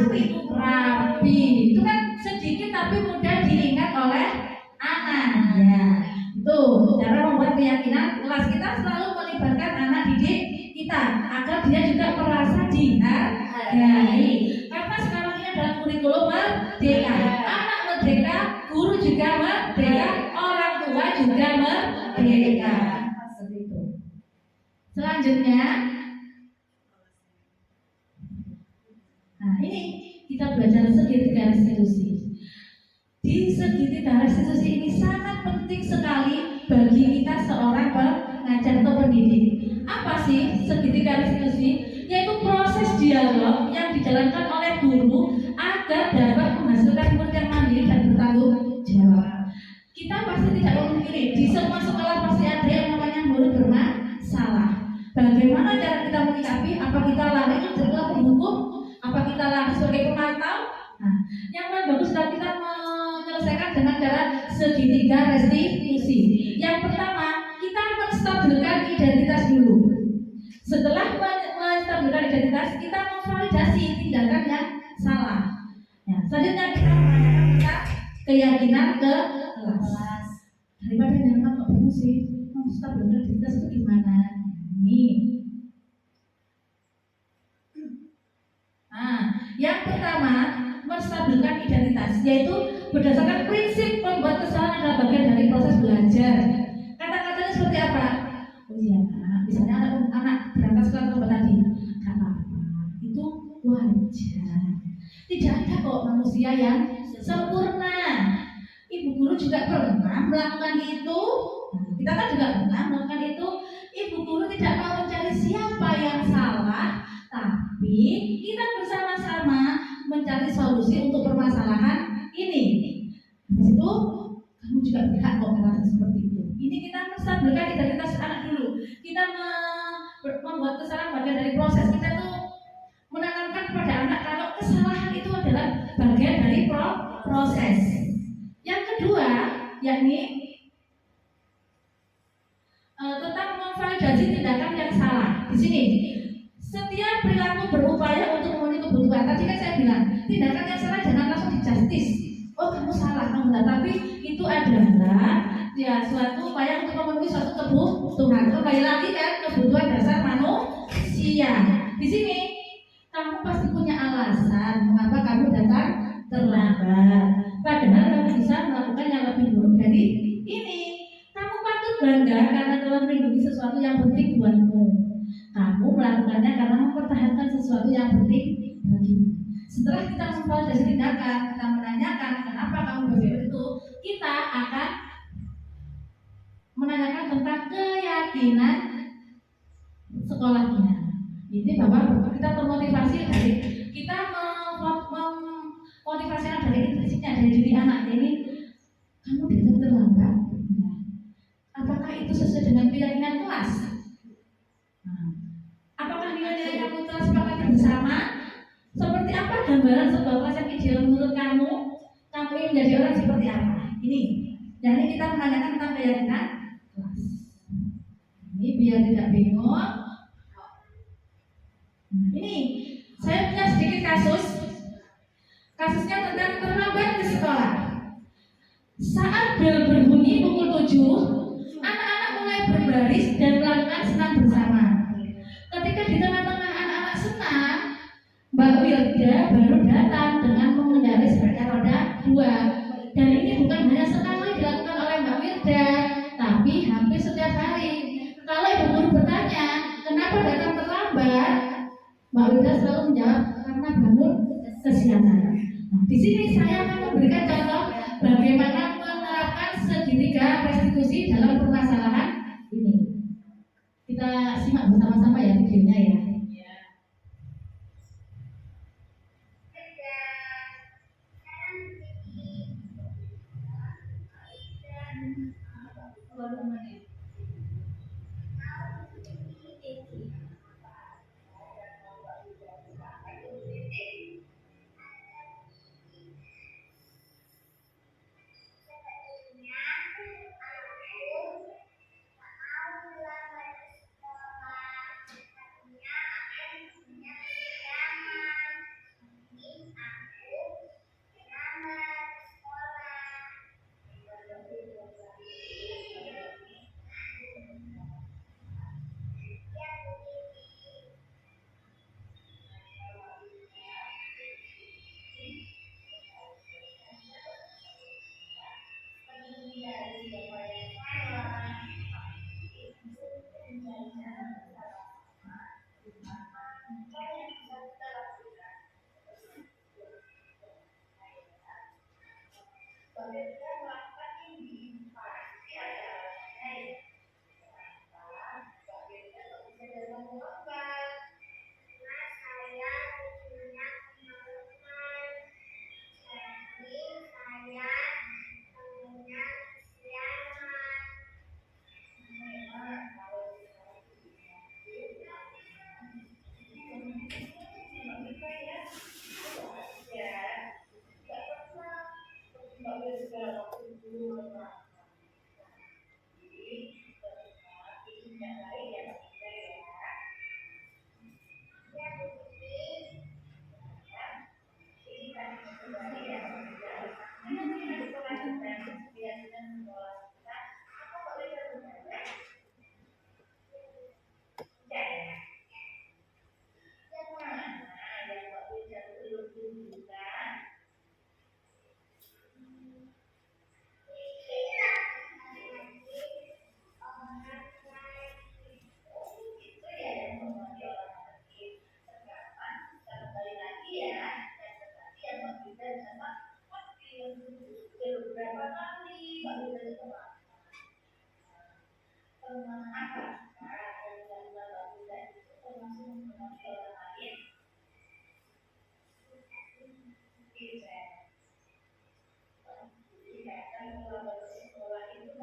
rapi. Itu kan sedikit tapi mudah diingat oleh anak. Ya, itu cara membuat keyakinan kelas. Kita selalu melibatkan anak didik kita agar dia juga merasa dihargai. Karena sekarang ini adalah kurikulum merdeka. Anak merdeka, guru juga merdeka, orang tua juga merdeka. Seperti itu. Selanjutnya, nah ini kita belajar segitiga restitusi. Di segitiga restitusi ini sangat penting sekali bagi kita seorang pengajar atau pendidik. Apa sih segitiga restitusi? Yaitu proses dialog yang dijalankan oleh guru agar dapat menghasilkan murid yang mandiri dan bertanggung jawab. Kita pasti tidak memungkiri di semua sekolah pasti ada yang namanya murid bermasalah. Bagaimana cara kita menyikapi? Apa kita lari ke penghukum? Apa kita lari sebagai pemantau? Nah, yang paling bagus adalah kita menyelesaikan dengan cara segitiga restitusi. Yang pertama, kita menstabilkan identitas dulu. Setelah menstabilkan identitas, kita memvalidasi tindakan yang salah. Ya, selanjutnya kita menanyakan keyakinan ke kelas. Daripada jangan kok bingung sih, menstabilkan identitas itu gimana? Ini. Nah, yang pertama menstabilkan identitas, yaitu berdasarkan prinsip membuat kesalahan adalah bagian dari proses belajar. Kata-katanya seperti apa? Oh iya, misalnya anak berangkat sekolah tempat tadi, nggak apa-apa, itu wajar. Tidak ada kok manusia yang sempurna. Ibu guru juga pernah melakukan itu. Kita kan juga pernah melakukan itu. Ibu guru tidak mau mencari siapa yang salah, tapi kita bersama-sama mencari solusi untuk permasalahan ini. itu, kamu juga berhak kok merasa seperti itu. Ini kita menstabilkan identitas anak dulu. Kita membuat kesalahan bagian dari proses. Kita tuh menanamkan kepada anak kalau kesalahan itu adalah bagian dari proses. Yang kedua, yakni tentang memvalidasi tindakan yang salah. Di sini, setiap perilaku berupaya untuk memenuhi kebutuhan. Tadi kan saya bilang, tindakan yang salah jangan langsung di-justice. Oh, kamu salah, kamu benar. Tapi itu adalah ya suatu upaya untuk memenuhi suatu kebutuhan. Kembali lagi kan kebutuhan dasar manusia. Di sini kamu pasti punya alasan mengapa kamu datang terlambat. Padahal kamu bisa melakukan yang lebih buruk dari ini. Kamu patut bangga karena telah melindungi sesuatu yang penting buatmu. Kamu melakukannya karena mempertahankan sesuatu yang penting bagimu. Setelah kita memvalidasi tindakan, kita menanyakan kenapa kamu berpikir itu, kita akan menanyakan tentang keyakinan sekolahnya. Ini bahwa kita termotivasi dari kita memotivasi dari intrinsiknya dari diri anak ini. Kamu datang terlambat. Ya. Apakah itu sesuai dengan keyakinan kelas? Apakah nilai-nilai kamu telah sepakati bersama? Seperti apa gambaran sebuah kelas yang ideal menurut kamu? Kamu ingin menjadi orang seperti apa? Ini. Jadi kita menanyakan tentang keyakinan kelas. Ini biar tidak bingung. Ini saya punya sedikit kasus. Kasusnya tentang terlambat di sekolah. Saat bel berbunyi pukul 7, anak-anak mulai berbaris dan melakukan senam bersama. Ketika di tengah-tengah anak-anak senam, Mbak Wilda baru datang dengan mengendarai sepeda roda 2. Dan ini bukan hanya sekali dilakukan oleh Mbak Wilda, tapi hampir setiap hari. Kalau ibu guru bertanya, kenapa datang terlambat? Mbak Wilda selalu menjawab, karena bangun kesiangan. Nah, di sini saya akan memberikan contoh bagaimana menerapkan segitiga restitusi dalam permasalahan ini. Kita simak bersama-sama ya videonya ya.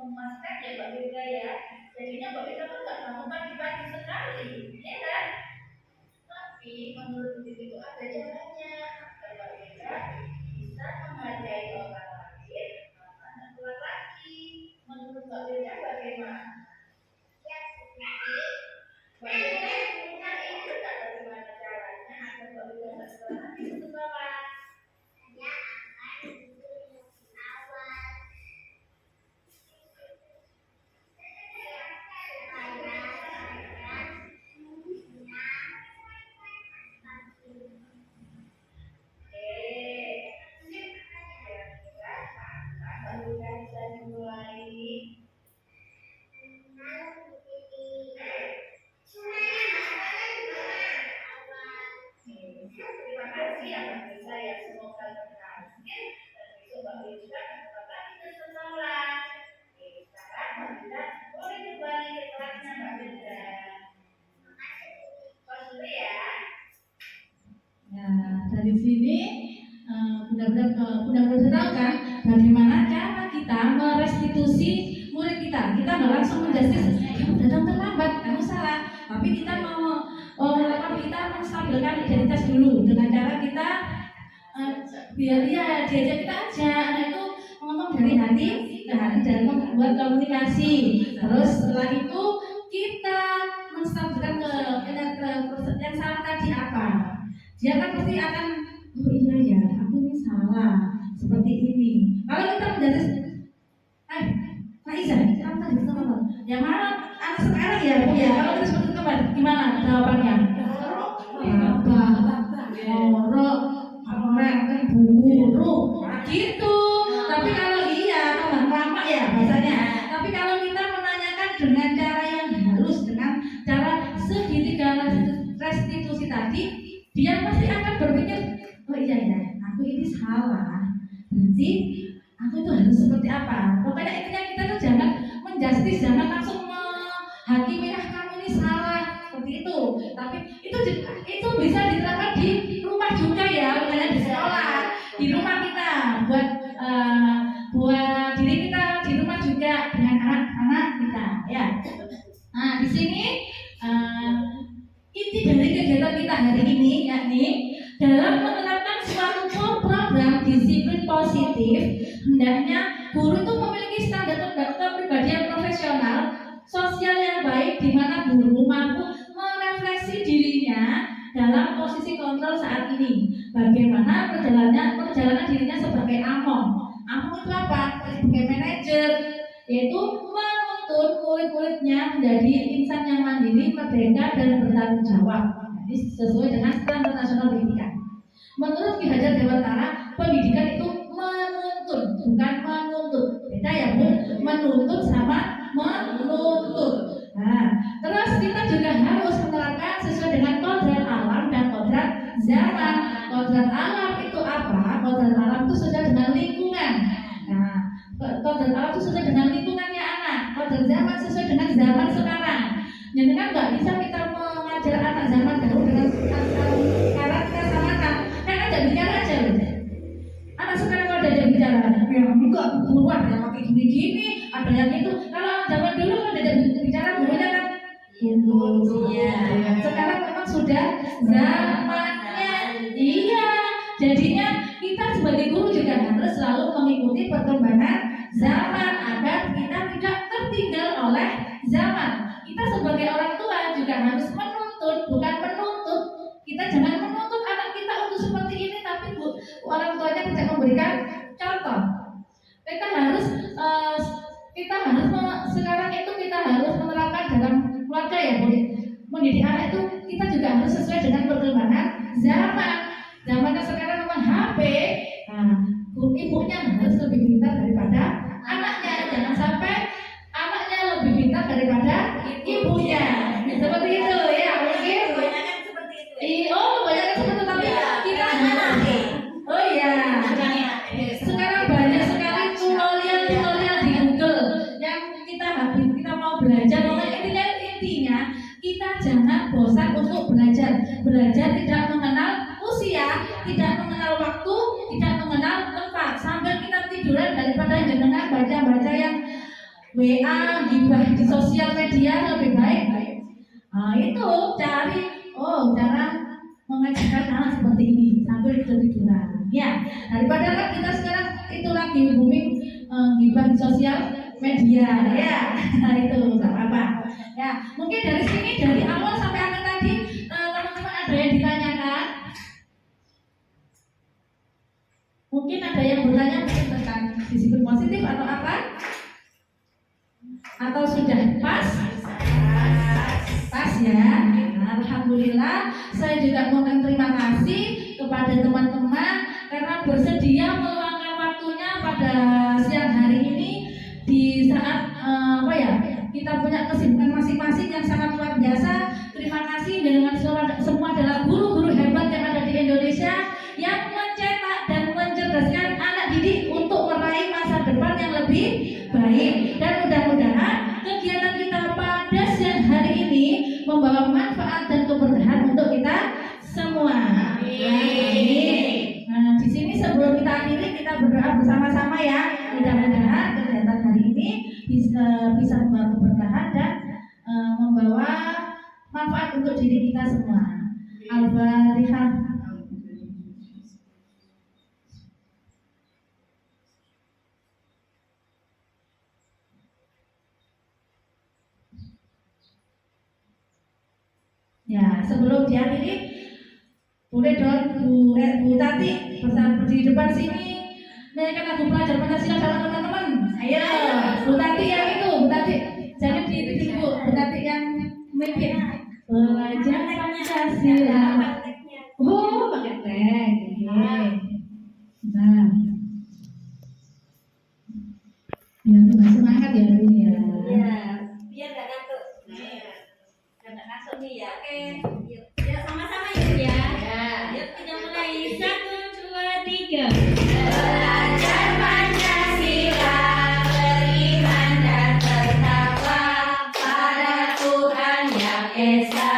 memasak ya Mbak Beda ya. Jadinya Mbak Beda kan nggak mau pagi-pagi sekali, ya kan? Tapi menurut itu ada caranya agar Mbak Beda bisa menghargai orang lain, anak keluar lagi. Menurut Mbak Beda bagaimana? Ya seperti Mbak Beda punya ide tak bagaimana caranya agar Mbak Beda nggak keluar lagi ke bawah? Saya akan awal. Terima kasih ya Mbak saya semoga berhasil dan besok Mbak juga dapat lagi ke sekolah. Sekarang Mbak Beda boleh kembali ke kelasnya Mbak Beda. Terima kasih ya.
Ya, dari sini benar-benar tahu kan bagaimana cara kita merestitusi murid kita. Kita nggak langsung menjustis, kamu datang terlambat, kamu salah. Tapi kita mau kita menstabilkan identitas dulu dengan cara kita biar dia diajak kita aja. Anak itu ngomong dari hati ke hati dan membuat komunikasi. Terus setelah itu kita menstabilkan ke yang salah tadi apa. Dia kan pasti akan, oh iya ya, aku ini salah seperti ini. Kalau kita menjadi, Kak Iza, kamu tadi sama apa? Yang mana anak sekarang ya, Bu ya? Kalau kita seperti itu gimana jawabannya? Ngorok, orang kan buruk, gitu. Tapi kalau iya, lama ya bahasanya. Tapi kalau kita menanyakan dengan cara yang halus, dengan cara segitiga restitusi tadi, dia pasti akan berpikir, oh iya ya, aku ini salah. Berarti aku itu harus seperti apa? Pokoknya intinya kita tuh jangan menjustis, jangan langsung menghakimi kamu ini salah seperti itu. Tapi itu bisa diterapkan di rumah juga ya, bukan hanya di sekolah, di rumah kita buat diri kita di rumah juga dengan anak-anak kita ya. Nah di sini inti dari kegiatan kita hari ini yakni dalam menerapkan suatu program disiplin positif, hendaknya guru itu memiliki standar kepribadian profesional sosial yang baik, di mana guru mampu merefleksi dirinya dalam posisi kontrol saat ini. Bagaimana perjalanan dirinya sebagai among itu apa? Sebagai manajer, yaitu menuntut murid-muridnya menjadi insan yang mandiri, merdeka dan bertanggung jawab. Jadi sesuai dengan standar nasional pendidikan. Menurut Ki Hajar Dewantara, pendidikan itu menuntut, bukan menuntut. Beda ya Bu, menuntut sama menuntut. Nah, terus kita juga harus menerapkan sesuai dengan kodrat alam dan kodrat zaman. Kodrat alam itu apa? Kodrat alam itu sesuai dengan lingkungan. Nah, kodrat alam itu sesuai dengan lingkungannya anak. Kodrat zaman sesuai dengan zaman sekarang. Jadi kan nggak bisa kita mengajar anak zaman dahulu dengan karakter sama kan ada bicara aja loh. Anak sekarang kalau ada yang bicara, ya enggak buruan ada yang pakai gini-gini, ada yang itu. Kalau zaman dulu kalau ada yang bicara gurunya kan itu. Ya. Sekarang memang sudah zamannya. Iya. Jadinya kita sebagai guru juga harus selalu mengikuti perkembangan zaman agar kita tidak tertinggal oleh zaman. Kita sebagai orang tua juga harus menuntut, bukan menuntut. Kita jangan menuntut anak kita untuk seperti ini, tapi orang tuanya tidak memberikan contoh. Sekarang itu kita harus menerapkan dalam keluarga ya Bu. Mendidik anak itu kita juga harus sesuai dengan perkembangan zaman. Zamannya sekarang memang HP. Nah, ibunya harus lebih pintar daripada anaknya. Jangan sampai anaknya lebih pintar daripada ibunya. Seperti itu ya, mungkin.
Kebanyakan seperti itu.
Kebanyakan seperti itu, tapi kita oh iya. Sekarang banyak sekali tutorial di Google yang kita mau belajar. Intinya kita jangan bosan untuk belajar. Belajar tidak mengenal usia, tidak mengenal waktu, tidak mengenal tempat. Sambil kita tiduran daripada dengan baca-baca yang WA, gibah di sosial media lebih baik. Nah, itu cari cara mengajarkan anak seperti ini sambil tiduran. Ya, daripada kan kita sekarang itu lagi booming gibah di sosial media. Ya, nah itu nggak apa-apa. Ya, mungkin dari sini dari awal sampai akhir tadi teman-teman ada yang ditanyakan? Mungkin ada yang bertanya mungkin tentang disiplin positif atau apa? Atau sudah pas? Pas ya. Alhamdulillah, saya juga mohon terima kasih kepada teman-teman karena bersedia meluangkan waktunya pada siang hari ini di saat kita punya kesibukan masing-masing yang sangat luar biasa. Terima kasih dengan semua adalah guru-guru hebat yang ada di Indonesia yang mencetak dan mencerdaskan anak didik untuk meraih masa depan yang lebih baik. Dan mudah-mudahan kegiatan kita pada siang hari ini membawa manfaat dan keberkahan untuk kita semua. Amin. Nah, di sini sebelum kita akhiri kita berdoa bersama-sama ya. Mudah-mudahan kegiatan hari ini bisa membawa keberkahan dan membawa manfaat untuk diri kita semua. Al-Fatihah. Ya, sebelum diakhiri, boleh dong Bu Tati berdiri depan sini nyanyikan lagu pelajar Pancasila sama teman-teman. Ayo, Bu Tati yang itu, Bu Tati. Jangan di Bu Tati yang mimpin. Pelajar Pancasila. Oh, pakai tag. Nah, biar tambah semangat ya hari ini ya.
Iya, biar nggak ngantuk. Biar nggak ngantuk nih ya. Oke, yuk sama-sama yuk ya. Yuk kita mulai 1, 2, 3. Belajar Pancasila, beriman dan bertakwa pada Tuhan Yang Esa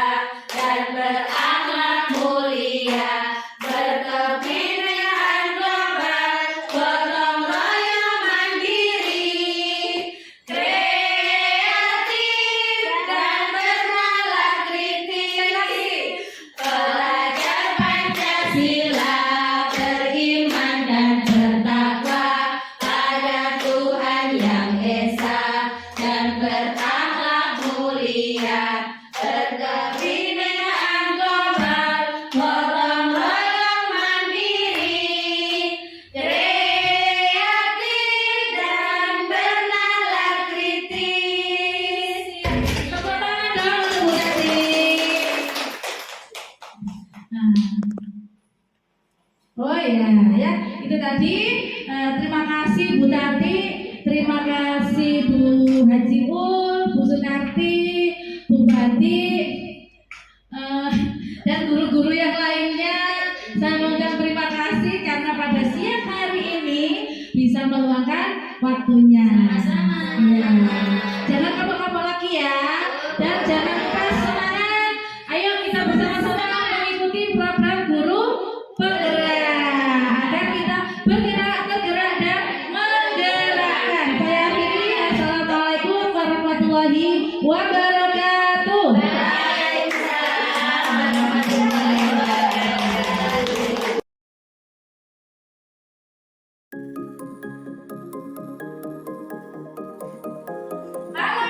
dan berakhlak mulia, berkebinekaan global, gotong royong mandiri, kreatif dan bernalar kritis. Pelajar Pancasila, beriman dan bertakwa pada Tuhan Yang Esa dan berakhlak mulia, berkebinekaan global, gotong royong mandiri, kreatif dan bernalar kritis. Tepuk tangan dong Bu Tati.
Nah. Oh ya, itu tadi. Terima kasih Bu Tati, terima kasih Bu Haji Ul, Bu Sunarti, Bu Bati, dan guru-guru yang lainnya. Saya mengucapkan terima kasih karena pada siang hari ini bisa meluangkan waktunya. Ya. Jangan kapok-kapok lagi ya, dan jangan lupa semangat. Ayo kita bersama-sama mengikuti program guru penggerak agar kita bergerak, tergerak dan menggerakkan. Saya akhiri. Assalamualaikum warahmatullahi wabarakatuh.
Waalaikumsalam warahmatullahi wabarakatuh.
Halo,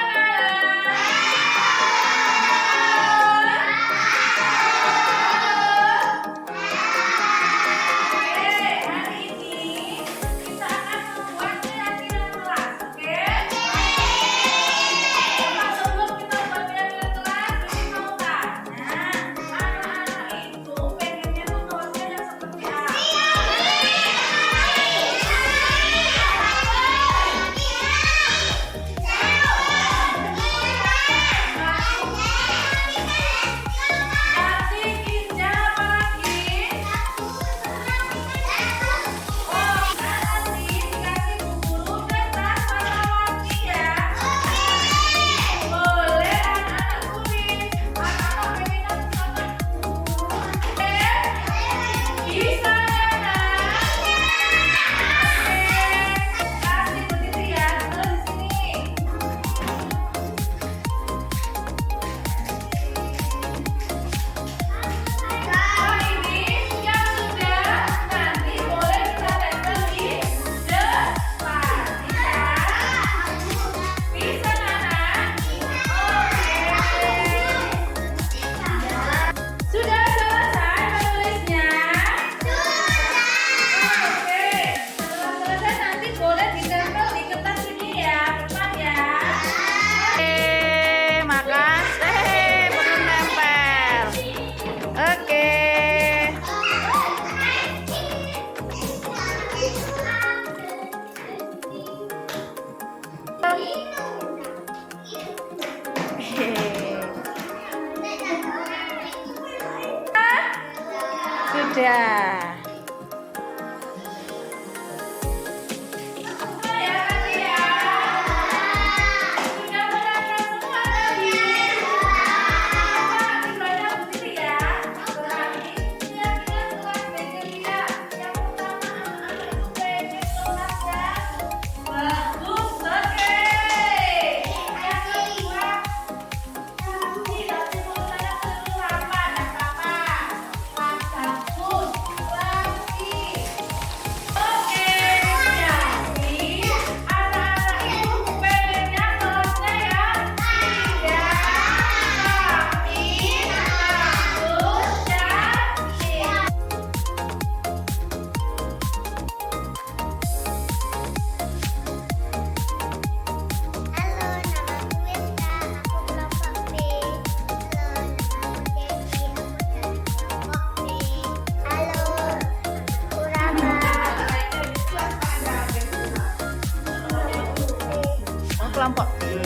kelompok B.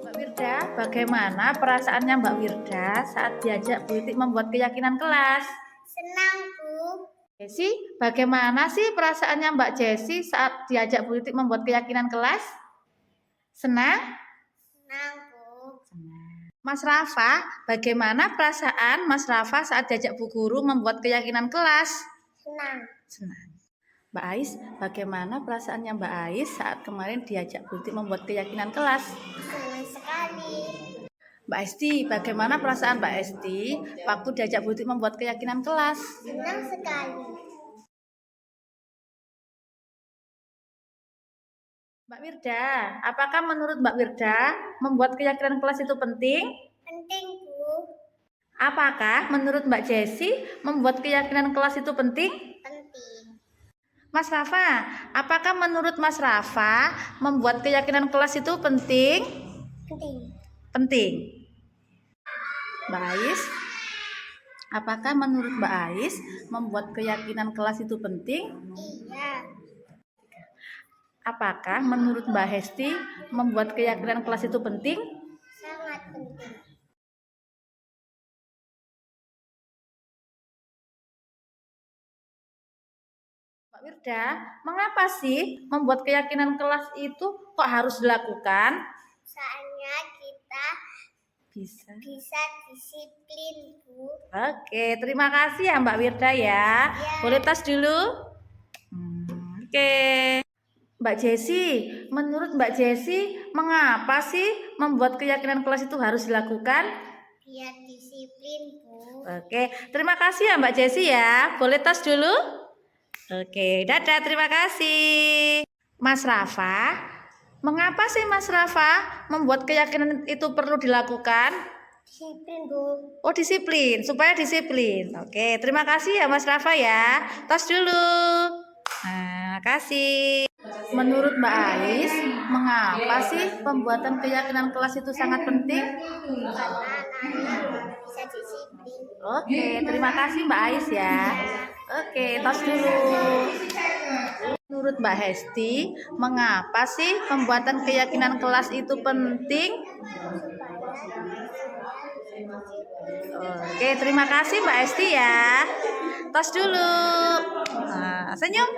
Mbak Wirda, bagaimana perasaannya Mbak Wirda saat diajak Bu Itik membuat keyakinan kelas?
Senang, Bu.
Jesi, bagaimana sih perasaannya Mbak Jesi saat diajak Bu Itik membuat keyakinan kelas? Senang?
Senang, Bu.
Mas Rafa, bagaimana perasaan Mas Rafa saat diajak Bu Guru membuat keyakinan kelas?
Senang.
Senang. Mbak Ais, bagaimana perasaannya Mbak Ais saat kemarin diajak Bu Itik membuat keyakinan kelas?
Senang sekali.
Mbak Esti, bagaimana perasaan Mbak Esti waktu diajak Bu Itik membuat keyakinan kelas?
Senang sekali.
Mbak Wirda, apakah menurut Mbak Wirda membuat keyakinan kelas itu penting?
Penting, Bu.
Apakah menurut Mbak Jesi membuat keyakinan kelas itu penting?
Penting.
Mas Rafa, apakah menurut Mas Rafa membuat keyakinan kelas itu penting?
Penting.
Penting. Mbak Ais, apakah menurut Mbak Ais membuat keyakinan kelas itu penting?
Iya.
Apakah menurut Mbak Hesti membuat keyakinan kelas itu penting?
Sangat penting.
Mbak Wirda, mengapa sih membuat keyakinan kelas itu kok harus dilakukan?
Soalnya kita
Bisa.
bisa disiplin, Bu.
Oke, terima kasih ya Mbak Wirda ya. Boleh tas dulu? Oke. Mbak Jesi, menurut Mbak Jesi, mengapa sih membuat keyakinan kelas itu harus dilakukan?
Biar disiplin, Bu.
Oke, terima kasih ya Mbak Jesi ya. Boleh tas dulu? Oke, dadah, terima kasih. Mas Rafa, mengapa sih Mas Rafa membuat keyakinan itu perlu dilakukan?
Disiplin, Bu.
Oh, disiplin, supaya disiplin. Oke, terima kasih ya Mas Rafa ya. Tas dulu. Nah, kasih. Menurut Mbak Ais, mengapa sih pembuatan keyakinan kelas itu sangat penting?
Karena anak-anak bisa disiplin.
Oke, terima kasih Mbak Ais ya. Oke, tos dulu. Menurut Mbak Hesti, mengapa sih pembuatan keyakinan kelas itu penting? Oke, terima kasih Mbak Hesti ya. Tos dulu. Nah, senyum.